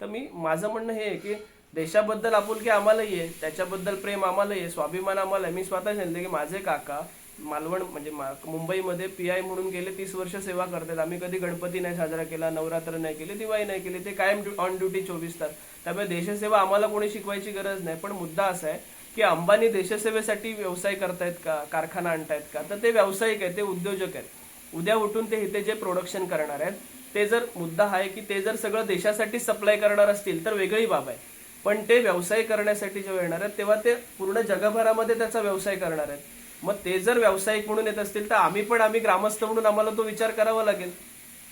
Speaker 2: तर माझं म्हणणं हे आहे की देशाबद्दल आपुलकी आम्हालाही आहे, त्याच्याबद्दल प्रेम आम्हालाही आहे, स्वाभिमान आम्हाला आहे. मी स्वतः सांगितलं की माझे काका मालवण म्हणजे मुंबईमध्ये PI म्हणून गेले 30 वर्ष सेवा करतात. आम्ही कधी गणपती नाही साजरा केला, नवरात्र नाही केली, दिवाळी नाही केली, ते कायम ऑन ड्युटी 24 तास. त्यामुळे देशसेवा आम्हाला कोणी शिकवायची गरज नाही. पण मुद्दा असा आहे की अंबानी देशसेवेसाठी व्यवसाय करतायत का, कारखाना आणतायत का? तर ते व्यावसायिक आहेत, ते उद्योजक आहेत. उद्या उठून ते इथे जे प्रोडक्शन करणार आहेत ते जर मुद्दा आहे की ते जर सगळं देशासाठी सप्लाय करणार असतील तर वेगळी बाब आहे. पण ते व्यवसाय करण्यासाठी जेव्हा येणार आहेत तेव्हा ते पूर्ण जगभरामध्ये त्याचा व्यवसाय करणार आहेत. मग ते जर व्यावसायिक म्हणून येत असतील तर आम्ही ग्रामस्थ म्हणून आम्हाला तो विचार करावा लागेल.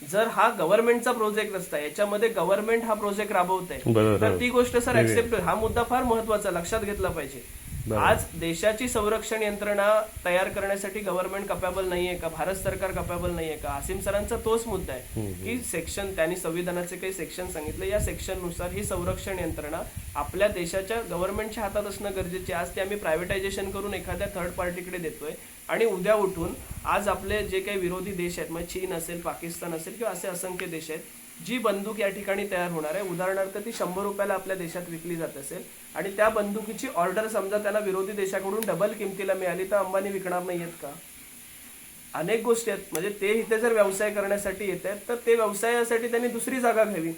Speaker 2: जर हा गव्हर्नमेंटचा प्रोजेक्ट असता, याच्यामध्ये गव्हर्नमेंट हा प्रोजेक्ट राबवत आहे, तर ती गोष्ट सर ऍक्सेप्ट, हा मुद्दा फार महत्वाचा लक्षात घेतला पाहिजे. आज देशाची संरक्षण यंत्रणा तयार करण्यासाठी गव्हर्नमेंट कपॅबल नाहीये का, भारत सरकार कपॅबल नाहीये का? आसिम सरांचा तोच मुद्दा आहे की सेक्शन, त्यांनी संविधानाचे काही सेक्शन सांगितले, या सेक्शन नुसार ही संरक्षण यंत्रणा आपल्या देशाच्या गव्हर्नमेंटच्या हातात असणं गरजेचे. आज ते आम्ही प्रायव्हेटायझेशन करून एखाद्या थर्ड पार्टीकडे देतोय आणि उद्या उठून आज आपले जे काही विरोधी देश आहेत, मग चीन असेल, पाकिस्तान असेल किंवा असे असंख्य देश आहेत, जी बंदूक या ठिकाणी तयार होणार आहे, उदाहरणार्थ ती 100 रुपयाला आपल्या देशात विकली जात असेल आणि त्या बंदुकीची ऑर्डर समजा त्यांना विरोधी देशाकडून डबल किमतीला मिळाली, तर अंबानी विकणार नाहीयेत का? अनेक गोष्टी आहेत. म्हणजे ते इथे जर व्यवसाय करण्यासाठी येत आहेत तर ते व्यवसायासाठी त्यांनी दुसरी जागा घ्यावी.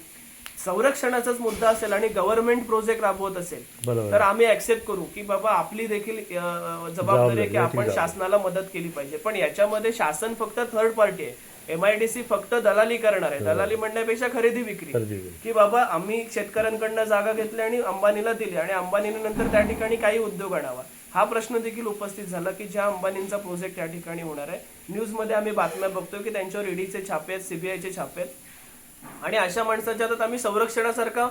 Speaker 2: संरक्षणाचाच मुद्दा असेल आणि गव्हर्नमेंट प्रोजेक्ट राबवत असेल तर आम्ही ऍक्सेप्ट करू की बाबा आपली देखील जबाबदारी आहे की आपण शासनाला मदत केली पाहिजे. पण याच्यामध्ये शासन फक्त थर्ड पार्टी आहे, MIDC फक्त दलाली करणार आहे. दलाली म्हणण्यापेक्षा खरेदी विक्री, की बाबा आम्ही शेतकऱ्यांकडनं जागा घेतली आणि अंबानीला दिली आणि अंबानीने नंतर त्या ठिकाणी काही उद्योग आणावा. हा प्रश्न देखील उपस्थित झाला की ज्या अंबानींचा प्रोजेक्ट या ठिकाणी होणार आहे, न्यूजमध्ये आम्ही बातम्या बघतो की त्यांच्यावर EDचे छापे आहेत, CBIचे छापे आहेत, आणि अशा माणसाच्या हातात आम्ही संरक्षणासारखा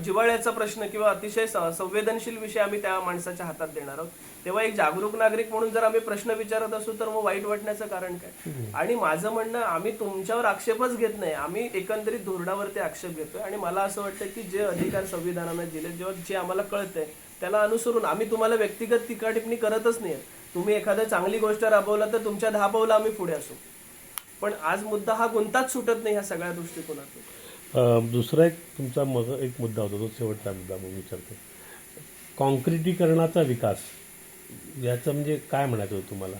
Speaker 2: जिव्हाळ्याचा प्रश्न किंवा अतिशय संवेदनशील विषय आम्ही त्या माणसाच्या हातात देणार आहोत. तेव्हा एक जागरूक नागरिक म्हणून जर आम्ही प्रश्न विचारत असू तर मग वाईट वाटण्याचं कारण काय? आणि माझं म्हणणं, आम्ही तुमच्यावर आक्षेपच घेत नाही, आम्ही एकंदरीत धोरणावरती आक्षेप घेतोय. आणि मला असं वाटतं की जे अधिकार संविधानानं दिले, जेव्हा जे आम्हाला कळतंय त्याला अनुसरून आम्ही तुम्हाला व्यक्तिगत टीका टिप्पणी करतच नाही. तुम्ही एखाद्या चांगली गोष्ट राबवला तर तुमच्या 10 पावलं आम्ही पुढे असू. पण आज मुद्दा हा कोणताच सुटत नाही ह्या सगळ्या दृष्टिकोनातून.
Speaker 1: दुसरा एक तुमचा एक मुद्दा होता, तो शेवटचा मुद्दा म्हणून विचारतो. कॉन्क्रिटीकरणाचा विकास, याचं म्हणजे काय म्हणायचं होतं तुम्हाला?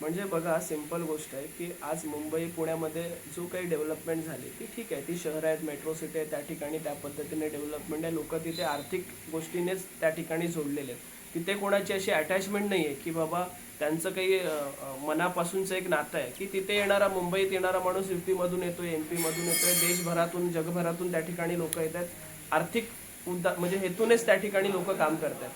Speaker 2: म्हणजे बघा, सिंपल गोष्ट आहे की आज मुंबई पुण्यामध्ये जो काही डेव्हलपमेंट झाली ती ठीक आहे, ती शहरं आहेत, मेट्रो सिटी आहे, त्या ठिकाणी त्या पद्धतीने डेव्हलपमेंट आहे, लोक तिथे आर्थिक गोष्टीनेच त्या ठिकाणी जोडलेले आहेत. तिथे कोणाची अशी अटॅचमेंट नाही आहे की बाबा त्यांचं काही मनापासूनचं एक नातं आहे की तिथे येणारा, मुंबईत येणारा माणूस UP मधून येतोय, MP मधून येतोय, देशभरातून जगभरातून त्या ठिकाणी लोक येतात, आर्थिक म्हणजे हेतूनेच त्या ठिकाणी लोक काम करतात.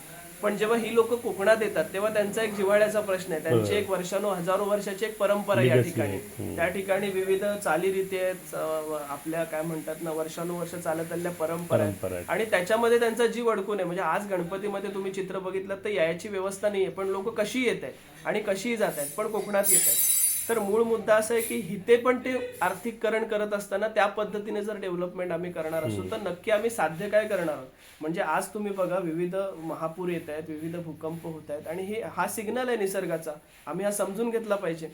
Speaker 2: पण जेव्हा ही लोक कोकणात येतात तेव्हा त्यांचा एक जिव्हाळ्याचा प्रश्न आहे, त्यांची एक हजारो वर्षाची एक परंपरा आहे या ठिकाणी. त्या ठिकाणी विविध चालीरीती आहेत, आपल्या काय म्हणतात ना, वर्षानुवर्ष चालत आलेल्या परंपरा आहेत आणि त्याच्यामध्ये त्यांचा जीव अडकून आहे. म्हणजे आज गणपतीमध्ये तुम्ही चित्र बघितलं तर यायची व्यवस्था नाहीये, पण लोक कशी येत आहेत आणि कशीही जात आहेत, पण कोकणात येत आहेत. तर मूळ मुद्दा असा आहे की हिते पण ते आर्थिककरण करत असताना त्या पद्धतीने जर डेव्हलपमेंट आम्ही करणार असू तर नक्की आम्ही साध्य काय करणार आहोत. म्हणजे आज तुम्ही बघा, विविध महापूर येत आहेत, विविध भूकंप होत आहेत आणि हा सिग्नल आहे निसर्गाचा. आम्ही हा समजून घेतला पाहिजे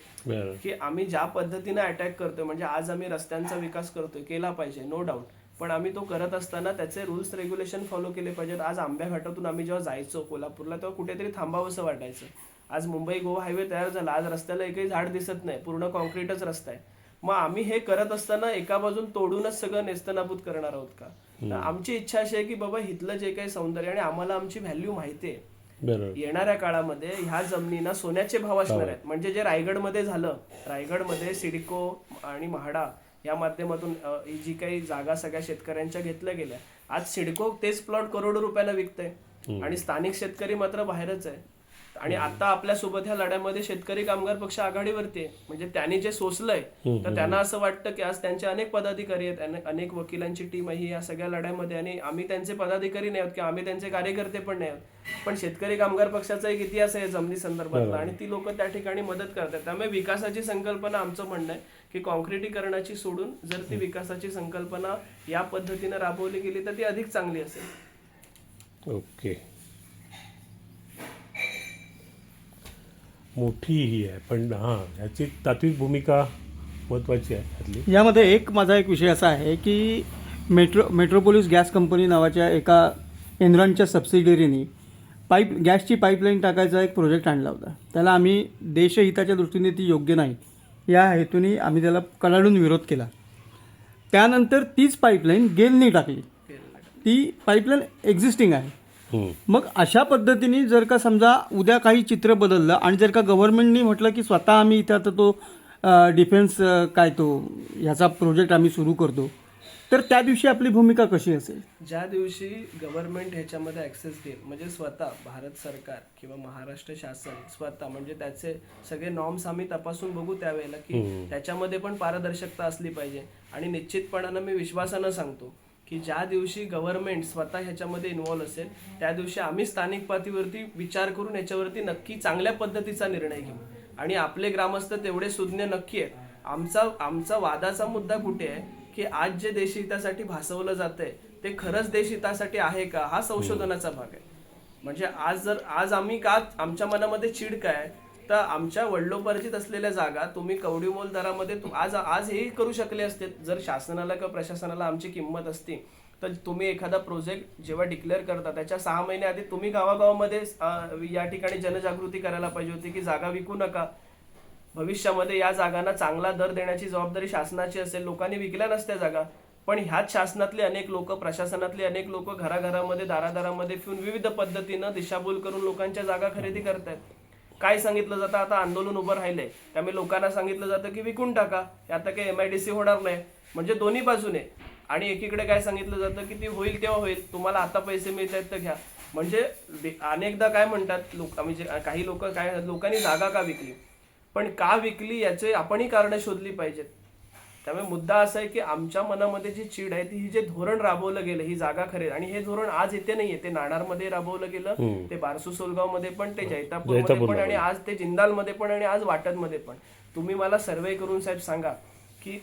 Speaker 2: की आम्ही ज्या पद्धतीने अटॅक करतोय, म्हणजे आज आम्ही रस्त्यांचा विकास करतोय, केला पाहिजे, नो डाऊट, पण आम्ही तो करत असताना त्याचे रूल्स रेग्युलेशन फॉलो केले पाहिजेत. आज आंब्या घाटातून आम्ही जेव्हा जायचो कोल्हापूरला तेव्हा कुठेतरी थांबावंसं वाटायचं. आज मुंबई गोवा हायवे तयार झाला, आज रस्त्याला एकही झाड दिसत नाही, पूर्ण कॉन्क्रीटच रस्ता आहे. मग आम्ही हे करत असताना एका बाजून तोडूनच सगळं नेस्तनाबूत करणार आहोत का? तर आमची इच्छा अशी आहे की बाबा इथलं जे काही सौंदर्य आणि आम्हाला आमची व्हॅल्यू माहिती आहे, येणाऱ्या काळामध्ये ह्या जमिनीना सोन्याचे भाव असणार आहेत. म्हणजे जे रायगडमध्ये झालं, रायगडमध्ये सिडको आणि म्हाडा या माध्यमातून ही जी काही जागा सगळ्या शेतकऱ्यांच्या घेतल्या गेल्या, आज सिडको तेच प्लॉट करोडो रुपयाला विकतंय आणि स्थानिक शेतकरी मात्र बाहेरच आहे. आणि आता आपल्यासोबत ह्या लढ्यामध्ये शेतकरी कामगार पक्ष आघाडीवरती आहे. म्हणजे त्यांनी जे सोसलंय तर त्यांना असं वाटतं की आज त्यांचे अनेक पदाधिकारी आहेत, अनेक वकिलांची टीम आहे या सगळ्या लढ्यामध्ये, आणि आम्ही त्यांचे पदाधिकारी नाही आहोत किंवा आम्ही त्यांचे कार्यकर्ते पण नाही आहोत, पण शेतकरी कामगार पक्षाचा एक इतिहास आहे जमिनी संदर्भातला आणि ती लोक त्या ठिकाणी मदत करतात. त्यामुळे विकासाची संकल्पना, आमचं म्हणणं आहे की कॉन्क्रिटीकरणाची सोडून जर ती विकासाची संकल्पना या पद्धतीने राबवली गेली तर ती अधिक चांगली असेल.
Speaker 1: ओके, मोठी ही आहे पण हां, याची तात्विक भूमिका महत्त्वाची आहे त्यातली.
Speaker 3: यामध्ये माझा एक विषय असा आहे की मेट्रोपोलिस गॅस कंपनी नावाच्या एका एनरॉनच्या सबसिडियरीने गॅसची पाईपलाईन टाकायचा एक प्रोजेक्ट आणला होता. त्याला आम्ही देशहिताच्या दृष्टीने ती योग्य नाही या हेतूने आम्ही त्याला कडाडून विरोध केला. त्यानंतर तीच पाईपलाईन गेलनी टाकली, ती पाईपलाईन एक्झिस्टिंग आहे. मग अशा पद्धतीने जर का समजा उद्या काही चित्र बदललं आणि जर का गव्हर्नमेंटनी म्हटलं की स्वतः आम्ही इथं आता तो डिफेन्स ह्याचा प्रोजेक्ट आम्ही सुरू करतो, तर त्या दिवशी आपली भूमिका कशी असेल?
Speaker 2: ज्या दिवशी गव्हर्नमेंट ह्याच्यामध्ये ऍक्सेस देईल, म्हणजे स्वतः भारत सरकार किंवा महाराष्ट्र शासन स्वतः, म्हणजे त्याचे सगळे नॉर्म्स आम्ही तपासून बघू त्यावेळेला की त्याच्यामध्ये पण पारदर्शकता असली पाहिजे. आणि निश्चितपणानं मी विश्वासानं सांगतो की ज्या दिवशी गव्हर्नमेंट स्वतः ह्याच्यामध्ये इन्व्हॉल्व्ह असेल त्या दिवशी आम्ही स्थानिक पातळीवरती विचार करून याच्यावरती नक्की चांगल्या पद्धतीचा निर्णय घेऊ. आणि आपले ग्रामस्थ तेवढे सुज्ञ नक्की आहेत. आमचा वादाचा मुद्दा कुठे आहे की आज जे देशहितासाठी भासवलं जातंय ते खरंच देशहितासाठी आहे का, हा संशोधनाचा भाग आहे. म्हणजे आज आम्ही का, आमच्या मनामध्ये चीड काय, तर आमच्या वडिलोपार्जित असलेल्या जागा तुम्ही कवडीमोल दरामध्ये आज हेही करू शकले असते. जर शासनाला किंवा प्रशासनाला आमची किंमत असती तर तुम्ही एखादा प्रोजेक्ट जेव्हा डिक्लेअर करता त्याच्या 6 महिने आधी तुम्ही गावागावामध्ये या ठिकाणी जनजागृती करायला पाहिजे होती की जागा विकू नका, भविष्यामध्ये या जागांना चांगला दर देण्याची जबाबदारी शासनाची असेल. लोकांनी विकल्या नसत्या जागा, पण ह्याच शासनातले अनेक लोक, प्रशासनातले अनेक लोक घराघरामध्ये दारादारामध्ये फिरून विविध पद्धतीनं दिशाभूल करून लोकांच्या जागा खरेदी करतायत. काय सांगितलं जातं, आता आंदोलन उभं राहिलंय त्यामुळे लोकांना सांगितलं जातं की विकून टाका, आता काही MIDC होणार नाही. म्हणजे दोन्ही बाजूने. आणि एकीकडे काय सांगितलं जातं की ती होईल तेव्हा होईल, तुम्हाला आता पैसे मिळत आहेत तर घ्या. म्हणजे अनेकदा काय म्हणतात लोक, म्हणजे काही लोक काय, लोकांनी जागा का विकली, पण का विकली याचे आपणही कारणं शोधली पाहिजेत. त्यामुळे मुद्दा असा आहे की आमच्या मनामध्ये जी चीड आहे ती, ही जे धोरण राबवलं गेलं ही जागा खरेदी, आणि हे धोरण आज इथे नाहीये, ते नाणारमध्ये राबवलं गेलं, ते बारसू सोलगावमध्ये पण, ते जैतापूरमध्ये पण, आणि आज ते जिंदालमध्ये पण, आणि आज वाटदमध्ये पण. तुम्ही मला सर्वे करून साहेब सांगा की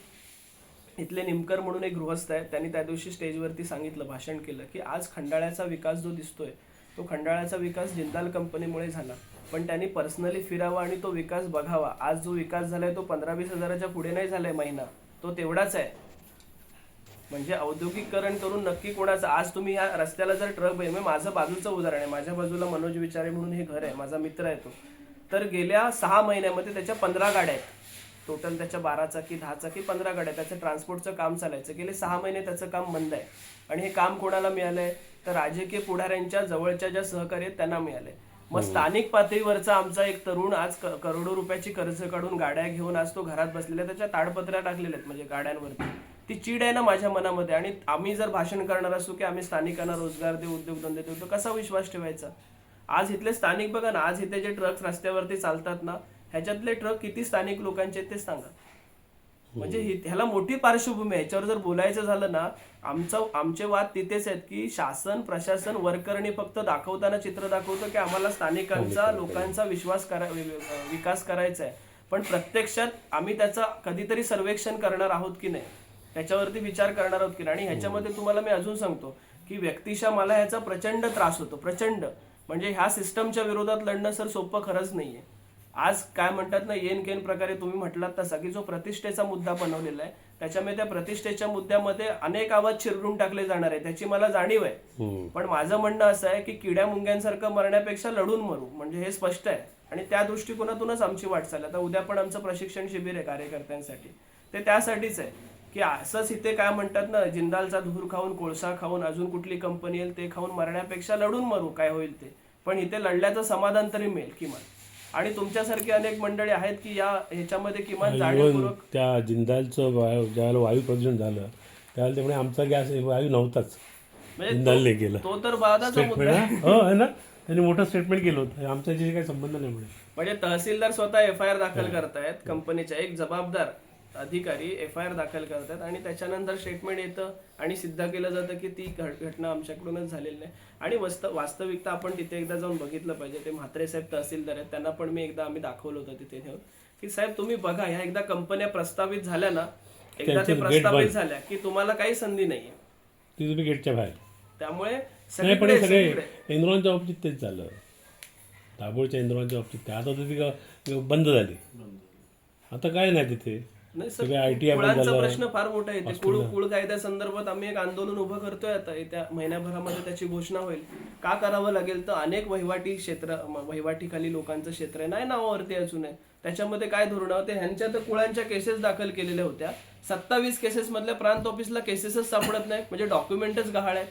Speaker 2: इथले निमकर म्हणून एक गृहस्थ आहे, त्यांनी त्या दिवशी स्टेजवरती सांगितलं, भाषण केलं की आज खंडाळ्याचा विकास जो दिसतोय तो खंडाळ्याचा विकास जिंदाल कंपनीमुळे झाला, पण त्यांनी पर्सनली फिरावा आणि तो विकास बघावा. आज जो विकास झालाय तो 15-20 हजाराच्या पुढे नाही झालाय महिना, तो तेवढाच आहे. म्हणजे औद्योगिकरण करून नक्की कोणाचं, आज तुम्ही ह्या रस्त्याला जर ट्रक, माझं बाजूचं उदाहरण आहे, माझ्या बाजूला मनोज विचारे म्हणून हे घर आहे, माझा मित्र आहे तो. तर गेल्या 6 महिन्यामध्ये त्याच्या 15 गाड्या आहेत. टोटल त्याच्या 12 चाकी 10 चाकी 15 गाड्या. त्याचं ट्रान्सपोर्टचं काम चालायचं. गेले 6 महिने त्याचं काम बंद आहे. आणि हे काम कोणाला मिळालंय तर राजकीय पुढाऱ्यांच्या जवळच्या ज्या सहकारी आहेत त्यांना मिळालंय. मग स्थानिक पातळीवरचा आमचा एक तरुण आज करोडो रुपयाची कर्ज काढून गाड्या घेऊन आज तो घरात बसलेला, त्याच्या ताडपत्र्या टाकलेल्या आहेत म्हणजे गाड्यांवरती. ती चीड आहे ना माझ्या मनामध्ये. आणि आम्ही जर भाषण करणार असू की आम्ही स्थानिकांना रोजगार देऊ, उद्योगधंदे देऊ, तर कसा विश्वास ठेवायचा? आज इथले स्थानिक बघा ना, आज इथे जे ट्रक्स रस्त्यावरती चालतात ना, ह्याच्यातले ट्रक किती स्थानिक लोकांचे ते सांगा. म्हणजे ह्याला मोठी पार्श्वभूमी आहे. ह्याच्यावर जर बोलायचं झालं ना, आमचे वाद तिथेच आहेत की शासन प्रशासन वरकरणी फक्त दाखवताना चित्र दाखवतं की आम्हाला स्थानिकांचा लोकांचा विकास करायचा आहे, पण प्रत्यक्षात आम्ही त्याचा कधीतरी सर्वेक्षण करणार आहोत की नाही, त्याच्यावरती विचार करणार आहोत की नाही. आणि ह्याच्यामध्ये तुम्हाला मी अजून सांगतो की व्यक्तिशः मला ह्याचा प्रचंड त्रास होतो, प्रचंड. म्हणजे ह्या सिस्टमच्या विरोधात लढणं सर सोपं खरंच नाहीये. आज काय म्हणतात ना, येन केन प्रकारे तुम्ही म्हटलात तसा की जो प्रतिष्ठेचा मुद्दा बनवलेला आहे, त्याच्यामध्ये त्या प्रतिष्ठेच्या मुद्द्यामध्ये अनेक आवाज चिरडून टाकले जाणार आहे, त्याची मला जाणीव आहे. पण माझं म्हणणं असं आहे की किड्या मुंग्यांसारखं मरण्यापेक्षा लढून मरू, म्हणजे हे स्पष्ट आहे. आणि त्या दृष्टिकोनातूनच आमची वाटचाल. आता उद्या पण आमचं प्रशिक्षण शिबिर आहे कार्यकर्त्यांसाठी, ते त्यासाठीच आहे की असंच इथे काय म्हणतात ना, जिंदालचा धूर खाऊन, कोळसा खाऊन, अजून कुठली कंपनी येईल ते खाऊन मरण्यापेक्षा लढून मरू, काय होईल ते. पण इथे लढल्याचं समाधान तरी मिळेल किमान. आणि तुमच्यासारखी अनेक मंडळी आहेत की या ह्याच्यामध्ये किमान जाणीवपूर्वक.
Speaker 1: त्या जिंदालचं ज्यावेळेला वायू प्रदूषण झालं त्यावेळेला त्यामुळे आमचा गॅस वायू नव्हताच, जिंदालने केलं.
Speaker 2: तो तर वादाचा मुद्दा आहे.
Speaker 1: हो आहे ना, त्यांनी मोठं स्टेटमेंट केलं होतं. आमच्याशी काही संबंध नाही.
Speaker 2: म्हणजे तहसीलदार स्वतः FIR दाखल करतायत, कंपनीचा एक जबाबदार अधिकारी FIR दाखल करतात आणि त्याच्यानंतर स्टेटमेंट येतं आणि सिद्ध केलं जातं की ती घटना आमच्याकडूनच झालेली नाही. आणि वास्तविकता आपण तिथे एकदा जाऊन बघितलं पाहिजे. ते म्हात्रे साहेब तहसीलदार आहेत, त्यांना पण मी एकदा आम्ही दाखवलं होतं तिथे नेऊन की साहेब तुम्ही बघा, ह्या एकदा कंपन्या प्रस्तावित झाल्या ना, एकदा ते प्रस्तावित झाल्या की तुम्हाला काही संधी नाहीये,
Speaker 1: ती तुम्ही गेटच्या बाहेर.
Speaker 2: त्यामुळे
Speaker 1: सगळे एन्रॉनच्या बाबतीत तेच झालं. दाभोळच्या एन्रॉनच्या बाबतीत ते आता ती बंद झाली. आता काय नाही तिथे.
Speaker 2: नाही सर, कुळांचा प्रश्न फार मोठा येते. कुळ कायद्या संदर्भात आम्ही एक आंदोलन उभं करतोय. आता येत्या महिन्याभरामध्ये त्याची घोषणा होईल. का करावं लागेल तर अनेक वहिवाटीखाली लोकांचं क्षेत्र आहे, नाही नावावरती अजून आहे. त्याच्यामध्ये काय धोरण होते, ह्यांच्या तर कुळांच्या केसेस दाखल केलेल्या होत्या. 27 केसेस मधल्या प्रांत ऑफिसला केसेसच सापडत नाही, म्हणजे डॉक्युमेंटच गहाळ आहे.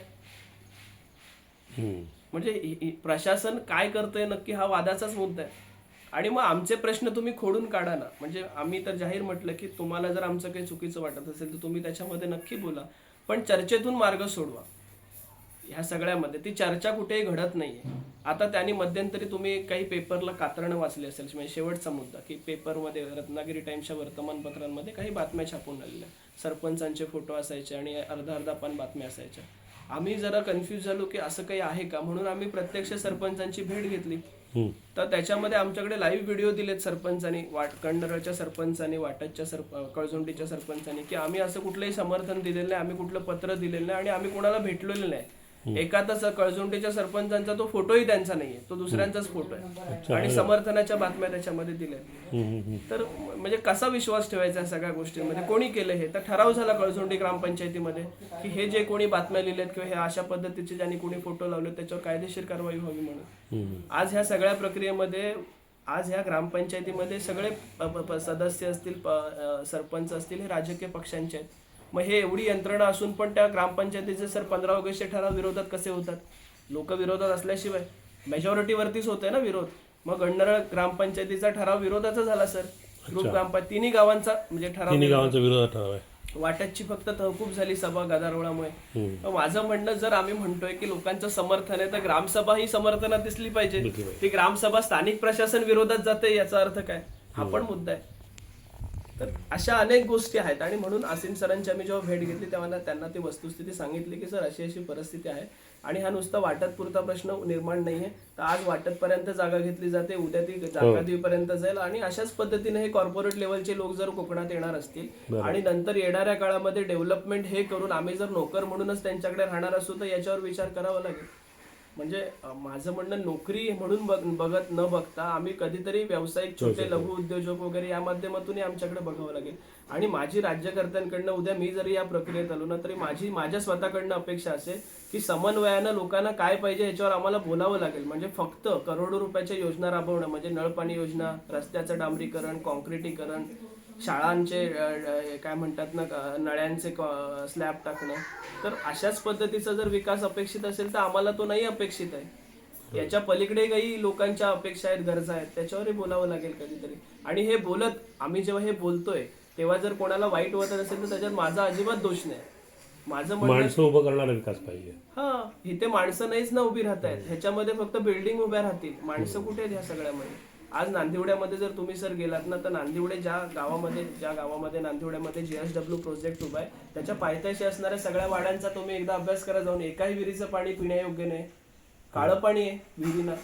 Speaker 2: म्हणजे प्रशासन काय करतंय नक्की, हा वादाचाच मुद्दा आहे. आणि मग आमचे प्रश्न तुम्ही खोडून काढा ना. म्हणजे आम्ही तर जाहीर म्हटलं की तुम्हाला जर आमचं काही चुकीचं वाटत असेल तर तुम्ही त्याच्यामध्ये नक्की बोला, पण चर्चेतून मार्ग सोडवा. ह्या सगळ्यामध्ये ती चर्चा कुठेही घडत नाहीये. आता त्यांनी मध्यंतरी तुम्ही काही पेपरला कातरणं वाचली असेल, म्हणजे शेवटचा मुद्दा की पेपरमध्ये रत्नागिरी टाइम्सच्या वर्तमानपत्रांमध्ये काही बातम्या छापून आलेल्या, सरपंचांचे फोटो असायचे आणि अर्धा पान बातम्या असायच्या. आम्ही जरा कन्फ्यूज झालो की असं काही आहे का, म्हणून आम्ही प्रत्यक्ष सरपंचांची भेट घेतली. तर त्याच्यामध्ये आमच्याकडे लाईव्ह व्हिडिओ दिलेत सरपंचांनी, कंडरच्या सरपंचांनी, वाटतच्या कळझुंडीच्या सरपंचांनी, की आम्ही असं कुठलंही समर्थन दिलेलं नाही, आम्ही कुठलं पत्र दिलेलं नाही आणि आम्ही कोणाला भेटलेलं नाही. एकाच कळझुंडीच्या सरपंचांचा तो फोटोही त्यांचा नाहीये, तो दुसऱ्यांचाच फोटो आहे आणि समर्थनाच्या बातम्या त्याच्यामध्ये दिल्या. तर म्हणजे कसा विश्वास ठेवायचा सगळ्या गोष्टींमध्ये. कोणी केलं हे, तर ठराव झाला कळझुंडी ग्रामपंचायतीमध्ये की हे जे कोणी बातम्या लिहिल्यात किंवा हे अशा पद्धतीचे ज्यांनी कोणी फोटो लावले त्याच्यावर कायदेशीर कारवाई व्हावी म्हणून. आज ह्या सगळ्या प्रक्रियेमध्ये, आज ह्या ग्रामपंचायतीमध्ये सगळे सदस्य असतील, सरपंच असतील, हे राजकीय पक्षांचे आहेत. मग हे एवढी यंत्रणा असून पण त्या ग्रामपंचायतीचे सर 15 ऑगस्टचे ठराव विरोधात कसे होतात? लोक विरोधात असल्याशिवाय मेजॉरिटीवरतीच होतंय ना विरोध. मग गंडरळ ग्रामपंचायतीचा ठराव विरोधाचा झाला सर. ग्रामपंचायत तिन्ही गावांचा म्हणजे ठराव
Speaker 1: विरोधात ठराव आहे.
Speaker 2: वाटतची फक्त तहकूब झाली सभा गदारोळामुळे. माझं म्हणणं, जर आम्ही म्हणतोय की लोकांचं समर्थन आहे तर ग्रामसभा ही समर्थनात दिसली पाहिजे. ती ग्रामसभा स्थानिक प्रशासन विरोधात जाते याचा अर्थ काय, हा पण मुद्दा आहे. तर अशा अनेक गोष्टी आहेत. आणि म्हणून आसिम सरांची आम्ही जेव्हा भेट घेतली तेव्हा त्यांना ती वस्तुस्थिती सांगितली की सर अशी अशी परिस्थिती आहे आणि हा नुसता वाटत पुरता प्रश्न निर्माण नाहीये. तर आज वाटत पर्यंत जागा घेतली जाते, उद्या ती जागा देवीपर्यंत जाईल. आणि अशाच पद्धतीने हे कॉर्पोरेट लेवलचे लोक जर कोकणात येणार असतील आणि नंतर येणाऱ्या काळामध्ये डेव्हलपमेंट हे करून आम्ही जर नोकर म्हणूनच त्यांच्याकडे राहणार असू तर याच्यावर विचार करावा लागेल. म्हणजे माझं म्हणणं नोकरी म्हणून बघत न बघता आम्ही कधीतरी व्यावसायिक छोटे लघु उद्योजक वगैरे या माध्यमातूनही आमच्याकडे बघावं लागेल. आणि माझी राज्यकर्त्यांकडनं उद्या मी जरी या प्रक्रियेत आलो ना तरी माझ्या स्वतःकडनं अपेक्षा असेल की समन्वयानं लोकांना काय पाहिजे याच्यावर आम्हाला बोलावं लागेल. म्हणजे फक्त करोडो रुपयाच्या योजना राबवणं म्हणजे नळपाणी योजना, रस्त्याचं डांबरीकरण, कॉन्क्रिटीकरण, शाळांचे काय म्हणतात ना नळ्यांचे स्लॅब टाकणं, तर अशाच पद्धतीचा जर विकास अपेक्षित असेल तर आम्हाला तो नाही अपेक्षित आहे. याच्या पलीकडे काही लोकांच्या अपेक्षा आहेत, गरजा आहेत, त्याच्यावरही बोलावं लागेल कधीतरी. आणि हे बोलत आम्ही जेव्हा हे बोलतोय तेव्हा जर कोणाला वाईट वाटत असेल तर त्याच्यात माझा अजिबात दोष नाही. माझं म्हणणं
Speaker 1: माणसं उभं करणारा विकास पाहिजे.
Speaker 2: हा, इथे माणसं नाहीच ना उभी राहत आहेत, ह्याच्यामध्ये फक्त बिल्डिंग उभ्या राहतील. माणसं कुठे आहेत ह्या सगळ्यामध्ये? आज नांदिवड्यामध्ये जर तुम्ही सर गेलात ना तर नांदिवडे ज्या गावामध्ये नांदिवड्यामध्ये JSW प्रोजेक्ट उभा आहे त्याच्या पायथ्याशी असणाऱ्या सगळ्या वाड्यांचा तुम्ही एकदा अभ्यास करा जाऊन. एकाही विहिरीचं पाणी पिण्यायोग्य नाही, काळं पाणी आहे विहिरीना.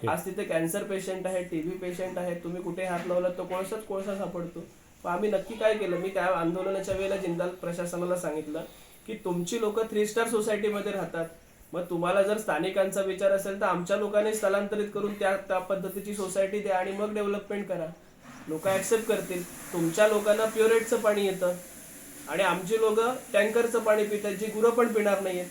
Speaker 2: आज तिथे कॅन्सर पेशंट आहे, TB पेशंट आहे, तुम्ही कुठे हात लावलात तो कोळसा सापडतो. पण आम्ही नक्की काय केलं, मी त्या आंदोलनाच्या वेळेला जिंदाल प्रशासनाला सांगितलं की तुमची लोक 3 स्टार सोसायटीमध्ये राहतात, मग तुम्हाला जर स्थानिकांचा विचार असेल तर आमच्या लोकांनी स्थलांतरित करून त्या पद्धतीची सोसायटी द्या आणि मग डेव्हलपमेंट करा. लोक ऍक्सेप्ट करतील. तुमच्या लोकांना प्युरेटचं पाणी येतं आणि आमची लोक टँकरचं पाणी पितात, जी गुरं पण पिणार नाहीयेत.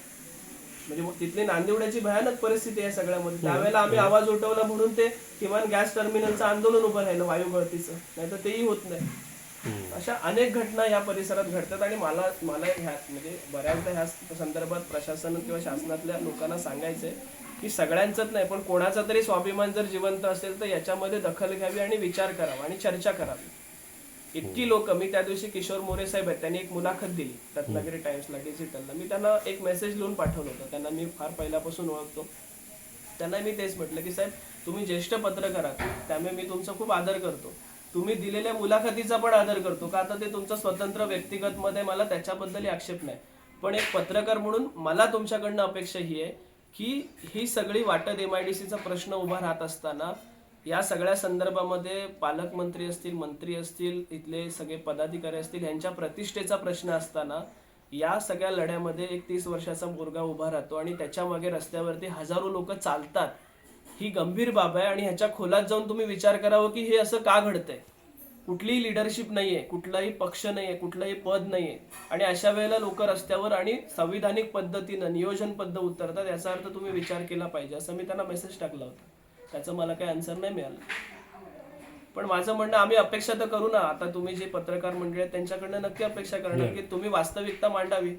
Speaker 2: म्हणजे तिथली नांदिवड्याची भयानक परिस्थिती आहे सगळ्यामध्ये. त्यावेळेला आम्ही आवाज उठवला म्हणून ते किमान गॅस टर्मिनलचं आंदोलन उभं राहिलं वायू गळतीचं, नाही तर तेही होत नाही. अशा अनेक घटना या परिसरात घडतात आणि मला ह्या म्हणजे बऱ्याचदा ह्या संदर्भात प्रशासन किंवा शासनातल्या लोकांना सांगायचंय की सगळ्यांचंच नाही पण कोणाचा तरी स्वाभिमान जर जिवंत असेल तर याच्यामध्ये दखल घ्यावी आणि विचार करावा आणि चर्चा करावी. इतकी लोक, मी त्या दिवशी किशोर मोरे साहेब आहेत, त्यांनी एक मुलाखत दिली रत्नागिरी टाइम्सला डिजिटलला. मी त्यांना एक मेसेज लिहून पाठवलं होतं. त्यांना मी फार पहिल्यापासून ओळखतो. त्यांना मी तेच म्हटलं की साहेब तुम्ही ज्येष्ठ पत्रकार आहात त्यामुळे मी तुमचा खूप आदर करतो. तुम्ही दिलेल्या मुलाखतीचा पण आदर करतो का आता ते तुमचं स्वतंत्र व्यक्तिगत मत आहे, मला त्याच्याबद्दलही आक्षेप नाही. पण एक पत्रकार म्हणून मला तुमच्याकडनं अपेक्षा ही आहे की ही सगळी वाटत MIDCचा प्रश्न उभा राहत असताना या सगळ्या संदर्भामध्ये पालकमंत्री असतील, मंत्री असतील, इथले सगळे पदाधिकारी असतील, यांच्या प्रतिष्ठेचा प्रश्न असताना या सगळ्या लढ्यामध्ये एक 30 वर्षाचा मुलगा उभा राहतो आणि त्याच्या मागे रस्त्यावरती हजारो लोक चालतात. ही गंभीर बाब आहे आणि ह्याच्या खोलात जाऊन तुम्ही विचार करावं की हे असं का घडतंय. कुठलीही लिडरशिप नाहीये, कुठलाही पक्ष नाहीये, कुठलंही पद नाहीये आणि अशा वेळेला लोक रस्त्यावर आणि संविधानिक पद्धतीनं नियोजनबद्ध उतरतात. याचा अर्थ तुम्ही विचार केला पाहिजे असं मी त्यांना मेसेज टाकला होता. त्याचं मला काही आन्सर नाही मिळालं. पण माझं म्हणणं आम्ही अपेक्षा तर करू ना. आता तुम्ही जे पत्रकार मंडळी आहेत त्यांच्याकडनं नक्की अपेक्षा करणार की तुम्ही वास्तविकता मांडावी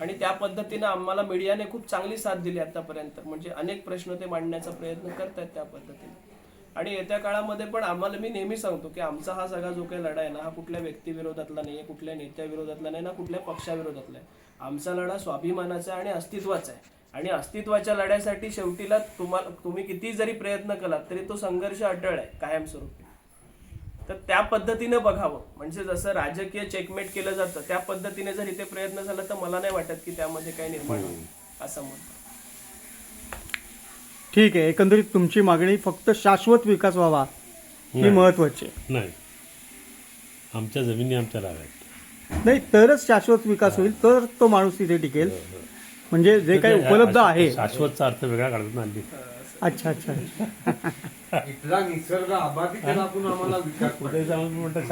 Speaker 2: आणि त्या पद्धतीनं आम्हाला मीडियाने खूप चांगली साथ दिली आतापर्यंत. म्हणजे अनेक प्रश्न ते मांडण्याचा प्रयत्न करतायत त्या पद्धतीने. आणि येत्या काळामध्ये पण आम्हाला, मी नेहमी सांगतो की आमचा हा सगळा जो काही लढा आहे ना हा कुठल्या व्यक्तीविरोधातला नाहीये, कुठल्या नेत्याविरोधातला नाही ना कुठल्या पक्षाविरोधातला आहे. आमचा लढा स्वाभिमानाचा आणि अस्तित्वाचा आहे आणि अस्तित्वाच्या लढ्यासाठी शेवटीला तुम्ही किती जरी प्रयत्न केलात तरी तो संघर्ष अटळ आहे कायमस्वरूपी. तर त्या पद्धतीने बघावं. म्हणजे जसं राजकीय चेकमेट केलं जातं त्या पद्धतीने जर इथे प्रयत्न झाला तर मला नाही वाटत की त्यामध्ये काही निर्माण होईल असं मत.
Speaker 3: ठीक आहे, एकंदरीत तुमची मागणी फक्त शाश्वत विकास व्हावा ही महत्वाची आहे.
Speaker 1: नाही, आमच्या जमिनी आमच्या राहाव्यात.
Speaker 3: नाही तरच शाश्वत विकास होईल, तर तो माणूस तिथे टिकेल. म्हणजे जे काही उपलब्ध आहे.
Speaker 1: शाश्वतचा अर्थ वेगळा काढतात ना हल्ली.
Speaker 3: अच्छा अच्छा
Speaker 4: इथला निसर्ग आबादी केला आपण आम्हाला विचार
Speaker 1: कुठे जाऊन म्हणतात